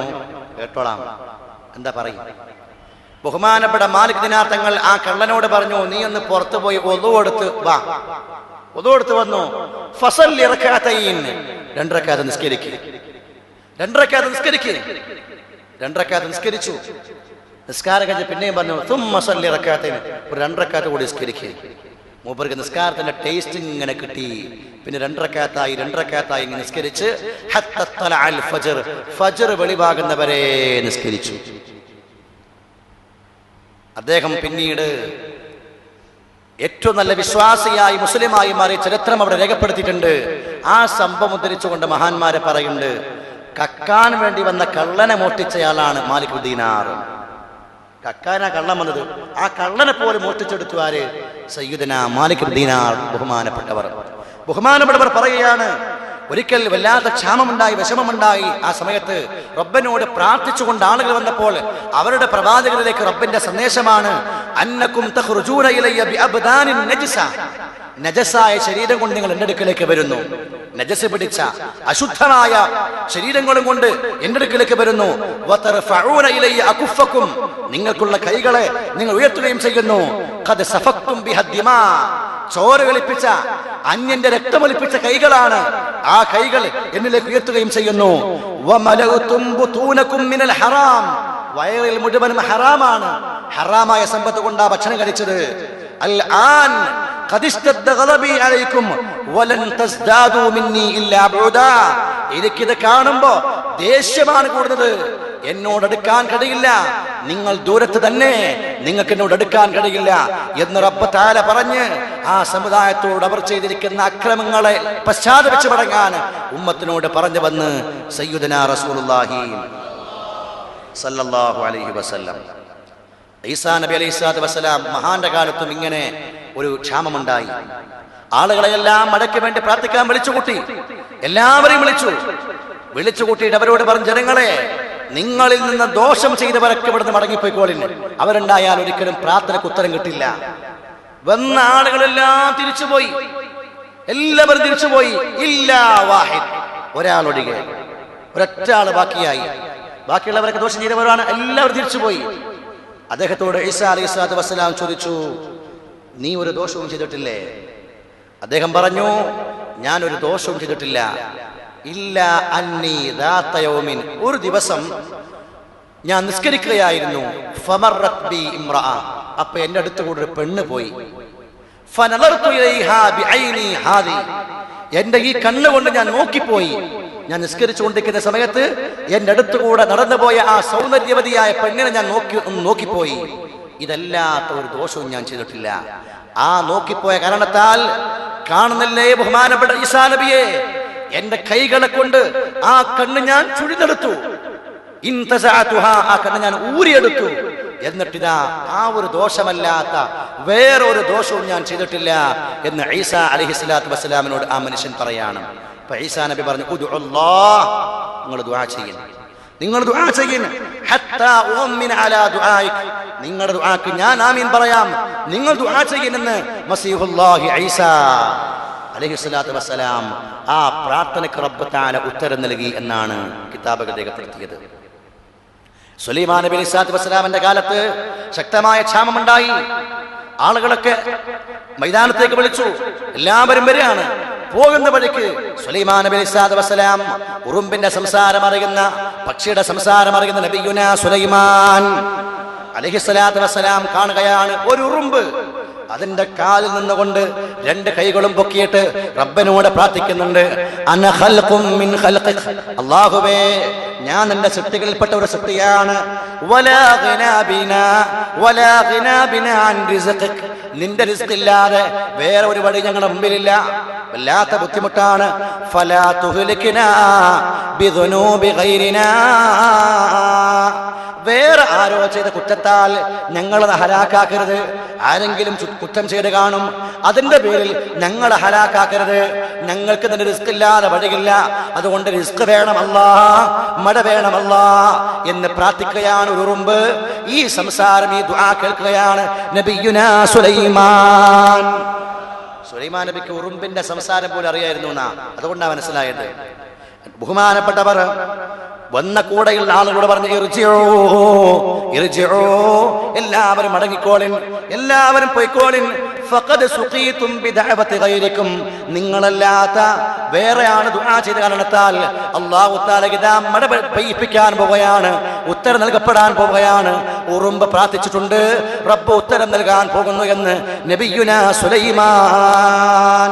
കേട്ടോളാം. എന്താ പറയും? ബഹുമാനപ്പെട്ട മാലിക് ദിനാർ തങ്ങൾ ആ കള്ളനോട് പറഞ്ഞു, നീ ഒന്ന് പുറത്തു പോയി ഒളു കൊടുത്ത് വാ. ഒളു കൊടുത്ത് വന്നു. ഫസല്ലി റകഅതൈൻ, 2 റകഅത്ത് നിസ്കരിക്ക്. 2 റകഅത്ത് നിസ്കരിക്ക്. 2 റകഅത്ത് നിസ്കരിച്ചു. നിസ്കാരം കഴിഞ്ഞ് പിന്നെയും പറഞ്ഞു, സുമ്മ സല്ലി റകഅതൈൻ, ഒരു 2 റകഅത്ത് കൂടി നിസ്കരിക്ക്. മൂപ്പർക്ക് നിസ്കാരത്തിന്റെ ടേസ്റ്റ് ഇങ്ങനെ കിട്ടി. പിന്നെ 2 റകഅത്തായി 2 റകഅത്തായി ഇങ്ങനെ നിസ്കരിച്ച് ഹത്ത തലഅൽ ഫജ്ർ, ഫജ്ർ വെളിവാകുന്നവരെ നിസ്കരിച്ചു. അദ്ദേഹം പിന്നീട് ഏറ്റവും നല്ല വിശ്വാസിയായി മുസ്ലിമായി മാറിയ ചരിത്രം അവിടെ രേഖപ്പെടുത്തിയിട്ടുണ്ട്. ആ സംഭവം ഉദ്ധരിച്ചുകൊണ്ട് മഹാന്മാരെ പറയുന്നുണ്ട്, കക്കാൻ വേണ്ടി വന്ന കള്ളനെ മോഷ്ടിച്ചയാളാണ് മാലിക് ദീനാർ. കക്കാനാ കള്ളം വന്നത്, ആ കള്ളനെ പോലും മോഷ്ടിച്ചെടുത്തു ആര്? സയ്യിദന മാലിക് ദീനാർ. ബഹുമാനപ്പെട്ടവർ പറയുകയാണ്, ഒരിക്കൽ വല്ലാത്ത ക്ഷാമമുണ്ടായി, വിഷമമുണ്ടായി. ആ സമയത്ത് റബ്ബിനോട് പ്രാർത്ഥിച്ചുകൊണ്ട് ആളുകൾ വന്നപ്പോൾ അവരുടെ പ്രവാചകരിലേക്ക് റബ്ബിന്റെ സന്ദേശമാണ്, അന്നകും തഖ്റുജൂന ഇലയ്യ ബിഅബ്ദാനിൻ നജസ, നജസായ ശരീരം കൊണ്ട് നിങ്ങൾ എൻ്റെ അടുക്കലേക്ക് വരുന്നു. നജസ് പിടിച്ച അശുദ്ധമായ ശരീരങ്ങളും കൊണ്ട് എൻ്റെ അടുക്കലേക്ക് വരുന്നു. വതർഫഊന ഇലയ്യ അകുഫക്കും, നിങ്ങൾക്കുള്ള കൈകളെ നിങ്ങൾ ഉയർത്തുകയും ചെയ്യുന്നു. ഖദ് സഫക്തും ബിഹദ്ദിമാ, ചോര ഒലിപ്പിച്ച അന്യന്റെ രക്തമൊലിപ്പിച്ച കൈകളാണ്. ആ കൈകൾ എന്നിലേക്ക് ഉയർത്തുകയും ചെയ്യുന്നു. വമലഉതും ബുതൂനകും മിനൽ ഹറാം, വയറിൽ മുഴുവനും ഹറാമാണ്. ഹറാമായ സമ്പത്ത് കൊണ്ടാ ഭക്ഷണം കഴിച്ചത്. അൽ ആൻ ഖദ് ഇസ്തദ്ദ ഗളബി അലൈക്കും വലൻ തസ്ദാദു മിന്നി ഇല്ലാ ബുദാ, എനിക്കിത് കാണുമ്പോ ദേഷ്യമാണ് കൂടുന്നത്, എന്നോട് അടുക്കാൻ കഴിയില്ല, നിങ്ങൾ ദൂരത്ത് തന്നെ, നിങ്ങൾക്ക് എന്നോട് അടുക്കാൻ കഴിയില്ല എന്ന് റബ്ബ് തആല പറഞ്ഞ് ആ സമുദായത്തോട് അവർ ചെയ്തിരിക്കുന്ന അക്രമങ്ങളെ പശ്ചാത്തപിച്ചു മടങ്ങാൻ ഉമ്മത്തിനോട് പറഞ്ഞു വന്ന് സയ്യിദുനാ റസൂലുള്ളാഹി സല്ലല്ലാഹു അലൈഹി വസല്ലം. ഈസാ നബി അലൈഹിസ്സലാത്തു വസ്സലാം മഹാന്റെ കാലത്തും ഇങ്ങനെ ഒരു ക്ഷാമമുണ്ടായി. ആളുകളെല്ലാം മടക്കി വേണ്ടി പ്രാർത്ഥിക്കാൻ വിളിച്ചുകൂട്ടി. എല്ലാവരെയും വിളിച്ചു കൂട്ടിയിട്ട് അവരോട് പറഞ്ഞു, ജനങ്ങളെ, നിങ്ങളിൽ നിന്ന് ദോഷം ചെയ്തവരൊക്കെ ഇവിടുന്ന് മടങ്ങിപ്പോയിക്കോളിന്. അവരുണ്ടായാൽ ഒരിക്കലും പ്രാർത്ഥനയ്ക്ക് ഉത്തരം കിട്ടില്ല. വന്ന ആളുകളെല്ലാം തിരിച്ചുപോയി. എല്ലാവരും തിരിച്ചുപോയി. ഇല്ലാ വാഹിദ്, ഒരാളൊഴികെ, ഒരൊറ്റ ആള് ബാക്കിയായി. ബാക്കിയുള്ളവരൊക്കെ ദോഷം ചെയ്തവരാണ്. എല്ലാവരും തിരിച്ചുപോയി. അദ്ദേഹത്തോട് ഈസാ അലൈഹിസ്സലാത്തു വസ്സലാം ചോദിച്ചു, നീ ഒരു ദോഷവും ചെയ്തിട്ടില്ലേ? അദ്ദേഹം പറഞ്ഞു, ഞാനൊരു ദോഷവും ചെയ്തിട്ടില്ല. ഇല്ല അന്നി ദാത യൗമിൻ, ഒരു ദിവസം ഞാൻ നിസ്കരിക്കുകയായിരുന്നു. ഫമറത് ബി ഇംറഅ, അപ്പോൾ എൻ്റെ അടുത്ത് കൂടെ ഒരു പെണ്ണ് പോയി. ഫനളർതു ഇലൈഹാ ബിഐനി ഹാദി, എൻ്റെ ഈ കണ്ണുകൊണ്ട് ഞാൻ നോക്കിപ്പോയി. ഞാൻ നിസ്കരിച്ചുകൊണ്ടിരിക്കുന്ന സമയത്ത് എൻ്റെ അടുത്തുകൂടെ നടന്നുപോയ ആ സൗന്ദര്യവതിയായ പെണ്ണിനെ ഞാൻ നോക്കിപ്പോയി. ഇതല്ലാത്ത ഒരു ദോഷവും ഞാൻ ചെയ്തിട്ടില്ല. ആ നോക്കിപ്പോയ കാരണത്താൽ കാണുന്നില്ലേ ബഹുമാനപ്പെട്ട ഈസാ നബിയെ, എന്റെ കൈകളെ കൊണ്ട് ആ കണ്ണ് ഞാൻ ചുഴിതെടുത്തു. ആ കണ്ണ് ഞാൻ ഊരിയെടുത്തു. എന്നിട്ടിതാ ആ ഒരു ദോഷമല്ലാത്ത വേറൊരു ദോഷവും ഞാൻ ചെയ്തിട്ടില്ല എന്ന് ഈസാ അലൈഹിസ്സലാത്തു വസ്സലാമിനോട് ആ മനുഷ്യൻ പറയാണ്. അപ്പൊ ഈസാ നബി പറഞ്ഞു, ഉദ്ഉല്ലാഹ്, നിങ്ങൾ ദുആ ചെയ്യണം, നിങ്ങൾ ദുആ ചെയ്യണം. ഹത്താ ഉഅ്മിന അലാ ദുആഇക്, നിങ്ങളുടെ ദുആക്ക് ഞാൻ ആമീൻ പറയാം, നിങ്ങൾ ദുആ ചെയ്യണമെന്ന് മസീഹുല്ലാഹി ഈസാ അലൈഹിസ്സലാത്തു വസ്സലാം ആ പ്രാർത്ഥനയ്ക്ക് റബ്ബ് തആല ഉത്തരം നൽകി എന്നാണ് കിതാബുകൾ രേഖപ്പെടുത്തിയത്. സുലൈമാൻ നബി അലൈഹിസ്സലാത്തു വസ്സലാമിന്റെ കാലത്ത് ശക്തമായ ക്ഷാമമുണ്ടായി. ആളുകളൊക്കെ മൈതാനത്തേക്ക് വിളിച്ചു. എല്ലാവരും വരികയാണ്. പോകുന്ന വഴിക്ക് സുലൈമാൻ നബി അലൈഹിസ്സലാത്തു വസ്സലാം ഉറുമ്പിന്റെ സംസാരം അറിയുന്ന, പക്ഷിയുടെ സംസാരം അറിയുന്ന നബിയുനാ സുലൈമാൻ അലൈഹിസ്സലാത്തു വസ്സലാം കാണുകയാണ് ഒരു ഉറുമ്പ് അതിന്റെ കാലിൽ നിന്നുകൊണ്ട് 2 കൈകളും പൊക്കിയിട്ട് റബ്ബിനോട് പ്രാർത്ഥിക്കുന്നുണ്ട്. അന ഖൽഖും മിൻ ഖൽഖിക്, അല്ലാഹുവേ, ഞാൻ നിന്റെ സൃഷ്ടികളിൽപ്പെട്ട ഒരു സൃഷ്ടിയാണ്. വലാ ഗിനാ ബിനാ അൻ റിസ്ഖിക്, നിന്റെ റിസ്ഖില്ലാതെ വേറെ ഒരു വഴി ഞങ്ങളുടെ മുമ്പിലില്ല. വല്ലാത്ത ബുദ്ധിമുട്ടാണ്. ഫലാ തുഹ്ലിക്നാ ബിദുനൂബി ഗൈരിനാ, വേറെ ആരോ ചെയ്ത കുറ്റത്താൽ ഞങ്ങളെ ഹലാക്കാക്കരുത്. ആരെങ്കിലും കുറ്റം ചെയ്ത് കാണും, അതിന്റെ പേരിൽ ഞങ്ങളെ ഹലാക്കാക്കരുത്. ഞങ്ങൾക്ക് തന്നെ റിസ്ക് ഇല്ലാതെ വഴിയില്ല, അതുകൊണ്ട് റിസ്ക് വേണമല്ലാ, മഴ വേണമല്ലാ എന്ന് പ്രാർത്ഥിക്കുകയാണ് ഒരു ഉറുമ്പ്. ഈ സംസാരം, ഈ ദുആ കേൾക്കുകയാണ് നബിയുനാ സുലൈമാൻ. സുലൈമാൻ നബിക്ക് ഉറുമ്പിന്റെ സംസാരം പോലും അറിയായിരുന്നു എന്നാ, അതുകൊണ്ടാണ് മനസ്സിലായത്. ബഹുമാനപ്പെട്ടവർ വന്ന കൂടെയുള്ള ആളുകളോട് പറഞ്ഞു, എല്ലാവരും മടങ്ങിക്കോളിൻ, എല്ലാവരും പോയിക്കോളിൻ. ഫഖദ് സുഖീതും ബിദഅവതി ഗൈരിക്കും, നിങ്ങളല്ലാത്ത വേറെ ആണ് ദുആ ചെയ്ത കാരണത്താൽ അല്ലാഹു തആല ഇദാ മഴ പെയ്യിപ്പിക്കാൻ പോവുകയാണ്, ഉത്തരം നൽകപ്പെടാൻ പോവുകയാണ്. ഉറുമ്പ് പ്രാർത്ഥിച്ചിട്ടുണ്ട്, റബ്ബ് ഉത്തരം നൽകാൻ പോകുന്നു എന്ന് നബിയുനാ സുലൈമാൻ.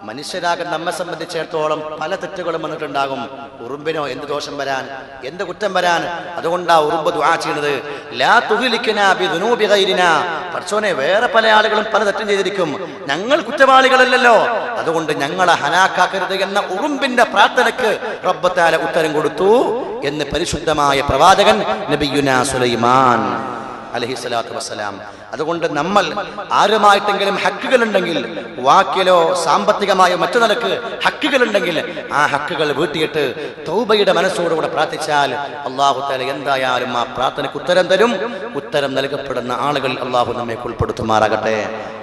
മനുഷ്യരാകെ നമ്മെ സംബന്ധിച്ചിടത്തോളം പല തെറ്റുകളും വന്നിട്ടുണ്ടാകും. ഉറുമ്പിനോ എന്ത് ദോഷം വരാൻ, എന്ത് കുറ്റം വരാൻ? അതുകൊണ്ടാ ഉറുമ്പ് ദുആ ചെയ്യുന്നത്, ലാ തുഹ്ലികനാ ബിദുനൂബി ഗൈരിനാ, പടച്ചോനെ വേറെ പല ആളുകളും പല തെറ്റും ചെയ്തിരിക്കും, ഞങ്ങൾ കുറ്റവാളികളല്ലല്ലോ, അതുകൊണ്ട് ഞങ്ങളെ ഹലാക്കാക്കരുത് എന്ന ഉറുമ്പിന്റെ പ്രാർത്ഥനയ്ക്ക് റബ്ബ് തആല ഉത്തരം കൊടുത്തു എന്ന് പരിശുദ്ധമായ പ്രവാചകൻ നബിയുനാ സുലൈമാൻ അലൈഹിസ്സലാത്തു വസ്സലാം. അതുകൊണ്ട് നമ്മൾ ആരുമായിട്ടെങ്കിലും ഹക്കുകളുണ്ടെങ്കിൽ, വാക്കിലോ സാമ്പത്തികമായോ മറ്റു നിലക്ക് ഹക്കുകളുണ്ടെങ്കിൽ, ആ ഹക്കുകൾ വീട്ടിയിട്ട് തൗബയുടെ മനസ്സോടുകൂടെ പ്രാർത്ഥിച്ചാൽ അല്ലാഹു തആല എന്തായാലും ആ പ്രാർത്ഥനയ്ക്ക് ഉത്തരം തരും. ഉത്തരം നൽകപ്പെടുന്ന ആളുകൾ അല്ലാഹു നമ്മെ ഉൾപ്പെടുത്തുമാറാകട്ടെ.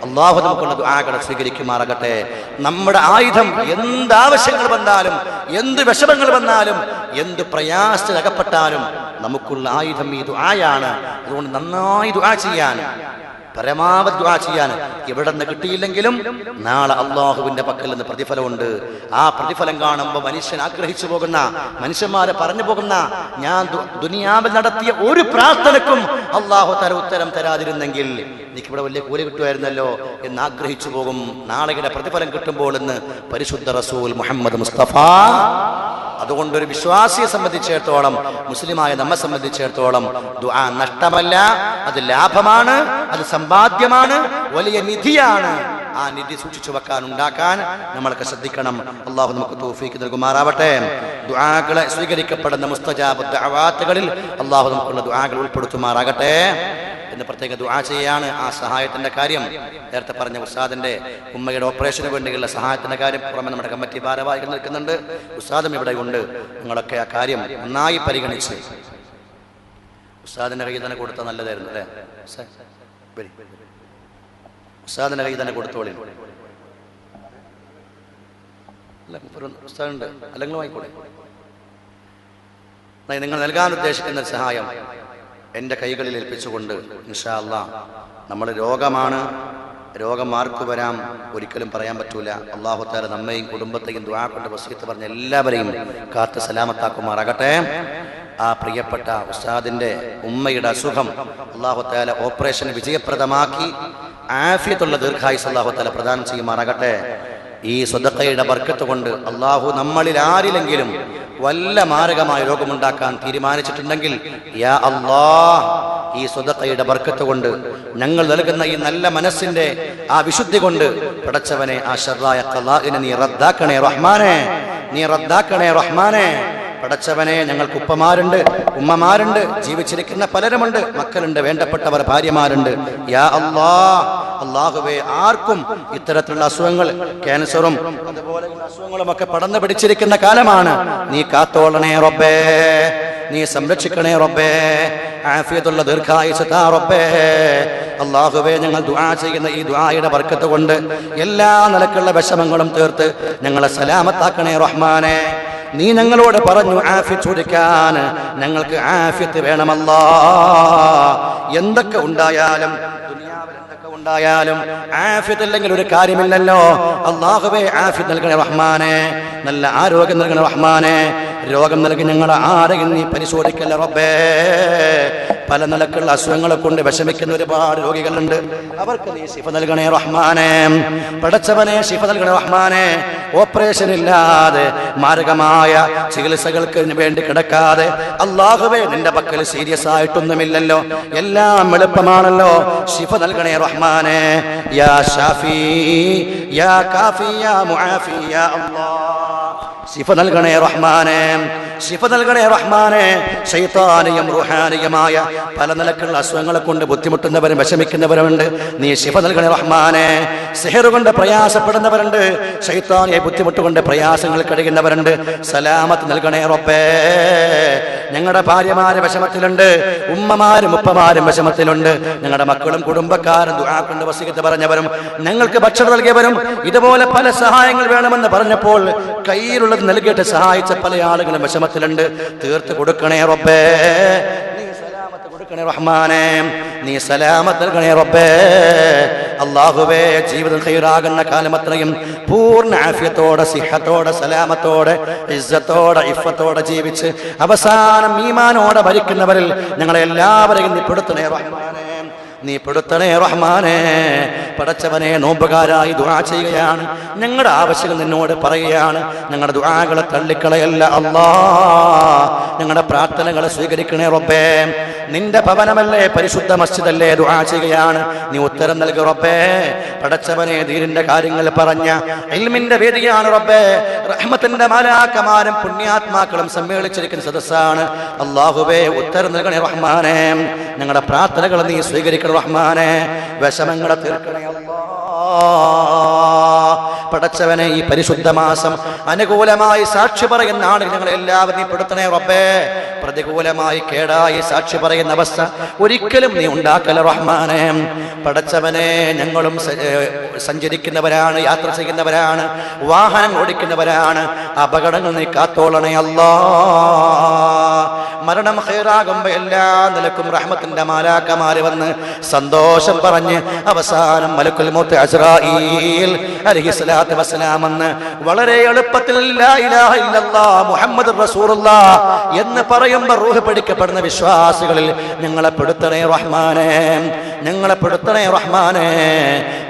അല്ലാഹു നമുക്കുള്ള ദുആകൾ സ്വീകരിക്കുമാറാകട്ടെ. നമ്മുടെ ആയുധം എന്താവശ്യങ്ങൾ വന്നാലും, എന്ത് വിഷമങ്ങൾ വന്നാലും, എന്ത് പ്രയാസത്തിൽ അകപ്പെട്ടാലും നമുക്കുള്ള ആയുധം ഈ ദുആയാണ്. അതുകൊണ്ട് നന്നായി ദുആ ചെയ്യാൻ, പരമാവധി ദുആ ചെയ്യാൻ. ഇവിടെ നിന്ന് കിട്ടിയില്ലെങ്കിലും നാളെ അള്ളാഹുവിന്റെ പക്കൽ നിന്ന് പ്രതിഫലമുണ്ട്. ആ പ്രതിഫലം കാണുമ്പോൾ മനുഷ്യൻ ആഗ്രഹിച്ചു പോകുന്ന, മനുഷ്യന്മാരെ പറഞ്ഞു പോകുന്ന, ഞാൻ ദുനിയാവിൽ നടത്തിയ ഒരു പ്രാർത്ഥനക്കും അള്ളാഹു തആല ഉത്തരം തരാതിരുന്നെങ്കിൽ എനിക്കിവിടെ വലിയ കൂലി കിട്ടുമായിരുന്നല്ലോ എന്ന് ആഗ്രഹിച്ചു പോകും. നാളെയുടെ പ്രതിഫലം കിട്ടുമ്പോൾ എന്ന് പരിശുദ്ധ റസൂൽ മുഹമ്മദ് മുസ്തഫ. അതുകൊണ്ടൊരു വിശ്വാസിയെ സംബന്ധിച്ചിടത്തോളം, മുസ്ലിമായ നമ്മെ സംബന്ധിച്ചിടത്തോളം ദുആ നഷ്ടമല്ല, അത് ലാഭമാണ്, അത് സമ്പാദ്യമാണ്, വലിയ നിധിയാണ്. ആ നിധി സൂക്ഷിച്ചു വെക്കാൻ, ഉണ്ടാക്കാൻ നമ്മളൊക്കെ ശ്രദ്ധിക്കണം. അള്ളാഹു നമുക്ക് തൗഫീഖ് നൽകുമാറാവട്ടെ. ദുആകളെ സ്വീകരിക്കപ്പെടുന്ന മുസ്തജാബ് ദഅവാത്തുകളിൽ അള്ളാഹു നമുക്കുള്ള ദുആകൾ ഉൾപ്പെടുത്തുമാറാകട്ടെ എന്ന് പ്രത്യേക ദുആ ചെയ്യാണ്. ആ സഹായത്തിന്റെ കാര്യം നേരത്തെ പറഞ്ഞ ഉസ്താദിന്റെ ഉമ്മയുടെ ഓപ്പറേഷന് വേണ്ടിയുള്ള സഹായത്തിന്റെ കാര്യം പുറമെ നമ്മുടെ കമ്മിറ്റി ഭാരവാഹികൾ നിൽക്കുന്നുണ്ട്, ഉസ്താദും ഇവിടെ ഉണ്ട്. നിങ്ങളൊക്കെ ആ കാര്യം നന്നായി പരിഗണിച്ച് ഉസ്താദിന്റെ കയ്യിൽ തന്നെ കൊടുത്താൽ നല്ലതായിരുന്നു അല്ലേ? ഉസ്താദിന്റെ കയ്യിൽ തന്നെ കൊടുത്തോളി. ഉസ്താദുണ്ട്, അല്ലെങ്കിൽ വായിക്കോളെ. നിങ്ങൾ നൽകാൻ ഉദ്ദേശിക്കുന്ന സഹായം എൻ്റെ കൈകളിൽ ഏൽപ്പിച്ചുകൊണ്ട് ഇൻഷാ അല്ലാഹ്, നമ്മൾ രോഗമാണ്, രോഗം ആർക്കു വരാം ഒരിക്കലും പറയാൻ പറ്റൂല. അല്ലാഹു തആല നമ്മയും കുടുംബത്തെയും ദുആ കൊണ്ട് വസിയത്ത് പറഞ്ഞ എല്ലാവരെയും കാത്ത് സലാമത്താക്കുമാറാകട്ടെ. ആ പ്രിയപ്പെട്ട ഉസ്താദിന്റെ ഉമ്മയുടെ അസുഖം അല്ലാഹു തആല ഓപ്പറേഷൻ വിജയപ്രദമാക്കി ആഫിയത്തുള്ള ദീർഘായുസ് അല്ലാഹു തആല പ്രദാനം ചെയ്യുമാറാകട്ടെ. ഈ സ്വദഖയുടെ ബർക്കത്ത് കൊണ്ട് അല്ലാഹു നമ്മളിൽ ആരിലെങ്കിലും വല്ല മാരകമായ രോഗമുണ്ടാക്കാൻ തീരുമാനിച്ചിട്ടുണ്ടെങ്കിൽ യാ അല്ലാഹ്, ഈ സ്വദഖയുടെ ബർക്കത്ത് കൊണ്ട്, ഞങ്ങൾ നൽകുന്ന ഈ നല്ല മനസ്സിന്റെ ആ വിശുദ്ധി കൊണ്ട് പടച്ചവനെ ആ ശർറായ ഖലാഇനെ നീ റദ്ദാക്കണേ റഹ്മാനെ, നീ റദ്ദാക്കണേ റഹ്മാനെ. പടച്ചവനെ, ഞങ്ങൾക്ക് ഉപ്പമാരുണ്ട്, ഉമ്മമാരുണ്ട്, ജീവിച്ചിരിക്കുന്ന പലരുമുണ്ട്, മക്കളുണ്ട്, വേണ്ടപ്പെട്ടവർ ഭാര്യമാരുണ്ട്. യാ അല്ലാഹ്, അല്ലാഹുവേ, ആർക്കും ഇത്തരത്തിലുള്ള അസുഖങ്ങൾ, ക്യാൻസറും അതുപോലെയുള്ള അസുഖങ്ങളും ഒക്കെ പടർന്നു പിടിച്ചിരിക്കുന്ന കാലമാണ്. നീ കാത്തോളണേ റബ്ബേ, നീ സംരക്ഷിക്കണേ റബ്ബേ, ആഫിയത്തുള്ള ദീർഘായുസ്സ് താ റബ്ബേ. അല്ലാഹുവേ, ഞങ്ങൾ ദുആ ചെയ്യുന്ന ഈ ദുആയുടെ ബർക്കത്ത് കൊണ്ട് എല്ലാ നിലക്കുള്ള വിഷമങ്ങളും തീർത്ത് ഞങ്ങളെ സലാമത്താക്കണേ റഹ്മാനെ. നീ ഞങ്ങളോട് പറഞ്ഞു ആഫിയത്ത് ചോദിക്കാൻ, ഞങ്ങൾക്ക് ആഫിയത്ത് വേണമല്ലാ. എന്തൊക്കെ ഉണ്ടായാലും, ദുനിയാവിൽ എന്തൊക്കെ ഉണ്ടായാലും ആഫിയത്ത് ഇല്ലെങ്കിൽ ഒരു കാര്യമില്ലല്ലോ. അല്ലാഹുവേ, ആഫിയത്ത് നൽകണേ റഹ്മാനെ, നല്ല ആരോഗ്യം നൽകണേ റഹ്മാനെ. രോഗം നൽകി ഞങ്ങളെ ആരെയും നീ പരിശോധിക്കല്ല റബ്ബേ. പല നിലക്കുള്ള അസുഖങ്ങളെ കൊണ്ട് വിഷമിക്കുന്ന ഒരുപാട് രോഗികളുണ്ട്, അവർക്ക് നീ ശിഫ നൽകണേ റഹ്മാനെ. പടച്ചവനെ, ശിഫ നൽകണേ റഹ്മാനെ. ഓപ്പറേഷൻ ഇല്ലാതെ മാരകമായ ചികിത്സകൾക്ക് വേണ്ടി കിടക്കാതെ അല്ലാഹുവേ, നിന്റെ പക്കൽ സീരിയസ് ആയിട്ടൊന്നുമില്ലല്ലോ, എല്ലാം എളുപ്പമാണല്ലോ. ശിഫ നൽകണേ റഹ്മാനെ. യാ ഷാഫി, യാ കാഫി, യാ മുആഫി, യാ അല്ലാഹ്, ശിഫ നൽകണേ റഹ്മാനെ, ശിഫ നൽകണേ റഹ്മാനെ. ശൈത്താനിയും റൂഹാനിയുമായ പല നിലക്കുള്ള അസുഖങ്ങളെ കൊണ്ട് ബുദ്ധിമുട്ടുന്നവരും വിഷമിക്കുന്നവരുണ്ട്, നീ ശിഫ നൽകണേ റഹ്മാനെ. സിഹർ കൊണ്ട് പ്രയാസപ്പെടുന്നവരുണ്ട്, ശൈത്താനിയെ ബുദ്ധിമുട്ടുകൊണ്ട് പ്രയാസങ്ങൾ കഴിയുന്നവരുണ്ട്, സലാമത്ത് നൽകണേ റബ്ബേ. ഞങ്ങളുടെ ഭാര്യമാര് വിഷമത്തിലുണ്ട്, ഉമ്മമാരും ഉപ്പമാരും വിഷമത്തിലുണ്ട്, ഞങ്ങളുടെ മക്കളും കുടുംബക്കാരും ദുആ കൊണ്ട് വസീയത്ത് പറഞ്ഞവരും ഞങ്ങൾക്ക് ഭക്ഷണം നൽകിയവരും ഇതുപോലെ പല സഹായങ്ങൾ വേണമെന്ന് പറഞ്ഞപ്പോൾ കയ്യിലുള്ളത് നൽകിയിട്ട് സഹായിച്ച പല ആളുകളും വിഷമത്തിലുണ്ട്. തീർത്ത് കൊടുക്കണേ റബ്ബേ, നീ സലാമത്ത് കൊടുക്കണേ റഹ്മാനേ, നീ സലാമത്ത് നൽകണേ റബ്ബേ. അല്ലാഹുവേ, ജീവിതം ഖൈറാകുന്ന കാലം അത്രയും പൂർണ്ണ ആഫിയത്തോടെ സിഹത്തോടെ സലാമത്തോടെ ഇസ്സത്തോടെ ഇഫത്തോടെ ജീവിച്ച് അവസാനം ഈമാനോടെ ഭരിക്കുന്നവരിൽ ഞങ്ങളെ എല്ലാവരെയും നീ പെടുത്തണേ റഹ്മാനേ, നീ പെടുത്തണേ റഹ്മാനേ. പടച്ചവനെ, നോമ്പുകാരായി ദുആ ചെയ്യുകയാണ്, ഞങ്ങളുടെ ആവശ്യങ്ങൾ നിന്നോട് പറയുകയാണ്. ഞങ്ങളുടെ ദുആകളെ തള്ളിക്കളയല്ല അല്ലാ, ഞങ്ങളുടെ പ്രാർത്ഥനകളെ സ്വീകരിക്കണേ റബ്ബേ. നിന്റെ ഭവനമല്ലേ, പരിശുദ്ധ മസ്ജിദല്ലേ, ദുആ ചെയ്യുകയാണ്, നീ ഉത്തരം നൽകി റബ്ബേ. പടച്ചവനെ, ദീനിന്റെ കാര്യങ്ങൾ പറഞ്ഞ ഇൽമിന്റെ വേദിയാണ് റബ്ബേ. റഹ്മത്തിന്റെ മാലാക്കമാരും പുണ്യാത്മാക്കളും സമ്മേളിച്ചിരിക്കുന്ന സദസ്സാണ്. അല്ലാഹുവേ, ഉത്തരം നൽകണേ റഹ്മാനേ. ഞങ്ങളുടെ പ്രാർത്ഥനകൾ നീ സ്വീകരിക്കണം റഹ്മാനേ. വിഷമങ്ങളെ തീർക്കണേ അല്ലാ. പടച്ചവനെ, ഈ പരിശുദ്ധ മാസം അനുകൂലമായി സാക്ഷി പറയുന്ന ആളുകൾ ഞങ്ങൾ എല്ലാവരും നീ പെടുത്തണേ റബ്ബേ. പ്രതികൂലമായി കേടായി സാക്ഷി പറയുന്ന അവസ്ഥ ഒരിക്കലും നീ ഉണ്ടാക്കല റഹ്മാനേ. പടച്ചവനെ, ഞങ്ങളും സഞ്ചരിക്കുന്നവരാണ്, യാത്ര ചെയ്യുന്നവരാണ്, വാഹനം ഓടിക്കുന്നവരാണ്. അപകടങ്ങൾ നീ കാത്തോളണേ അല്ലാ. മരണം ഖൈറാകുമ്പോ എല്ലാ നിലക്കും റഹ്മത്തിന്റെ മാലാക്കമാര് വന്ന് സന്തോഷം പറഞ്ഞ് അവസാനം മലക്കുൽ മൗത്ത് അസ്രായീൽ അലൈഹിസ്സലാത്തു വസ്സലാം എന്ന് വളരെ എളുപ്പത്തിൽ ലാ ഇലാഹ ഇല്ലല്ലാഹ് മുഹമ്മദുർ റസൂലുള്ളാഹ് എന്ന് പറയുമ്പോൾ റൂഹ് പിടിക്കപ്പെടുന്ന വിശ്വാസികളിൽ ഞങ്ങളെ പെടുത്തണേ റഹ്മാനേ, ഞങ്ങളെ പെടുത്തണേ റഹ്മാനേ.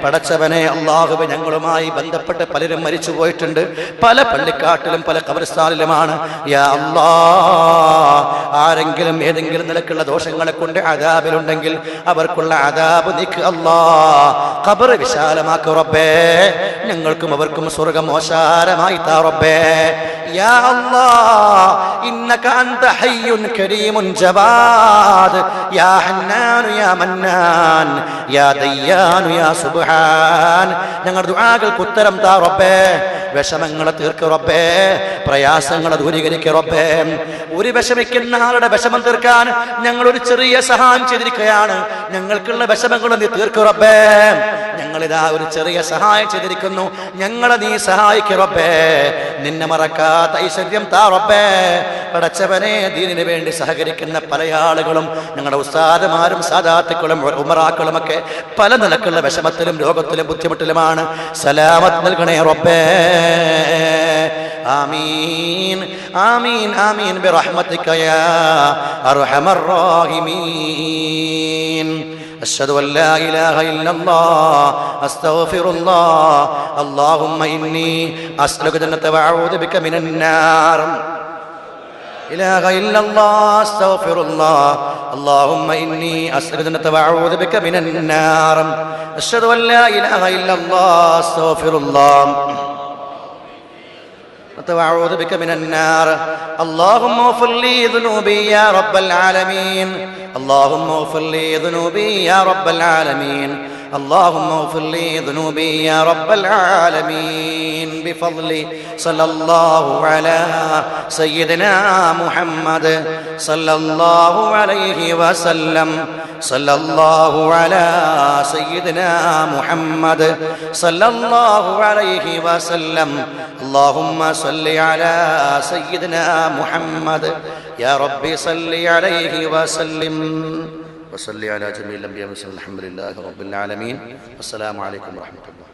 പടച്ചവനെ, അല്ലാഹുവേ, ഞങ്ങളുമായി ബന്ധപ്പെട്ട് പലരും മരിച്ചു പോയിട്ടുണ്ട്. പല പള്ളിക്കാട്ടിലും പല ഖബർസ്ഥാനിലുമാണ്. യാ അല്ലാഹ്, ആരെങ്കിലും ഏതെങ്കിലും നിലക്കുള്ള ദോഷങ്ങളെ കൊണ്ട് അദാബിലുണ്ടെങ്കിൽ അവർക്കുള്ള അദാബ് നീക്ക് അല്ലാഹ്. ഖബർ വിശാലമാക്കു റബ്ബേ. ഞങ്ങൾക്കും അവർക്കും സ്വർഗ്ഗം ഓശാരമായി താ റബ്ബേ. യാ അല്ലാഹ്, ഇന്നക അൻത ഹയ്യുൻ കരീമുൻ ജവാദ്, യാ ഹന്നാൻ യാ മന്നാൻ യാ ദയ്യാൻ യാ സുബ്ഹാൻ. ഞങ്ങളുടെ ദുആകൾക്ക് ഉത്തരം താ റബ്ബേ. വിഷമങ്ങളെ തീർക്ക് റബ്ബേ, പ്രയാസങ്ങളെ ദൂരീകരിക്ക റബ്ബേ. ഒരു വിഷമിക്കുന്ന ആളുടെ വിഷമം തീർക്കാൻ ഞങ്ങൾ ഒരു ചെറിയ സഹായം ചെയ്തിരിക്കുകയാണ്. ഞങ്ങൾക്കുള്ള വിഷമങ്ങൾ നീ തീർക്ക് റബ്ബേ. ഞങ്ങളിതാ ഒരു ചെറിയ സഹായം ചെയ്തിരിക്കുന്നു, ഞങ്ങളെ നീ സഹായിക്ക റബ്ബേ. നിന്നെ മറക്കാത്ത ഐശ്വര്യം താ റബ്ബേ. പടച്ചവനെ, ദീനിന് വേണ്ടി സഹകരിക്കുന്ന പല ആളുകളും ഞങ്ങളുടെ ഉസ്താദുമാരും സാദാത്തുക്കളും ഉമറാക്കളും ഒക്കെ പല നിലക്കുള്ള വിഷമത്തിലും രോഗത്തിലും ബുദ്ധിമുട്ടിലുമാണ്. സലാമത്ത് നൽകണേ റബ്ബേ. ആമീൻ ആമീൻ ആമീൻ ബിറഹ്മതിക യാ അർഹമർ റഹീമീൻ. അശ്ഹദു അൻ ലാ ഇലാഹ ഇല്ലല്ലാഹ് അസ്തഗ്ഫിറുല്ലാഹ്. അല്ലാഹുമ്മ ഇന്നി അസ്അലുക ജന്നത വഅഊദു ബിക മിനൻ നാർ. ഇലാഹ ഇല്ലല്ലാഹ് അസ്തഗ്ഫിറുല്ലാഹ്. അല്ലാഹുമ്മ ഇന്നി അസ്അലുക ജന്നത വഅഊദു ബിക മിനൻ നാർ. അശ്ഹദു അൻ ലാ ഇലാഹ ഇല്ലല്ലാഹ് അസ്തഗ്ഫിറുല്ലാഹ് وأعوذ بك من النار. اللهم اغفر لي ذنوبي يا رب العالمين. اللهم اغفر لي ذنوبي يا رب العالمين. اللهم اغفر لي ذنوبي يا رب العالمين بفضل صلى الله على سيدنا محمد صلى الله عليه وسلم. صلى الله على سيدنا محمد صلى الله عليه وسلم. اللهم صل على سيدنا محمد يا ربي صل عليه وسلم. وصلي على جميع الأنبياء والمرسلين. الحمد لله رب العالمين. السلام عليكم ورحمة الله.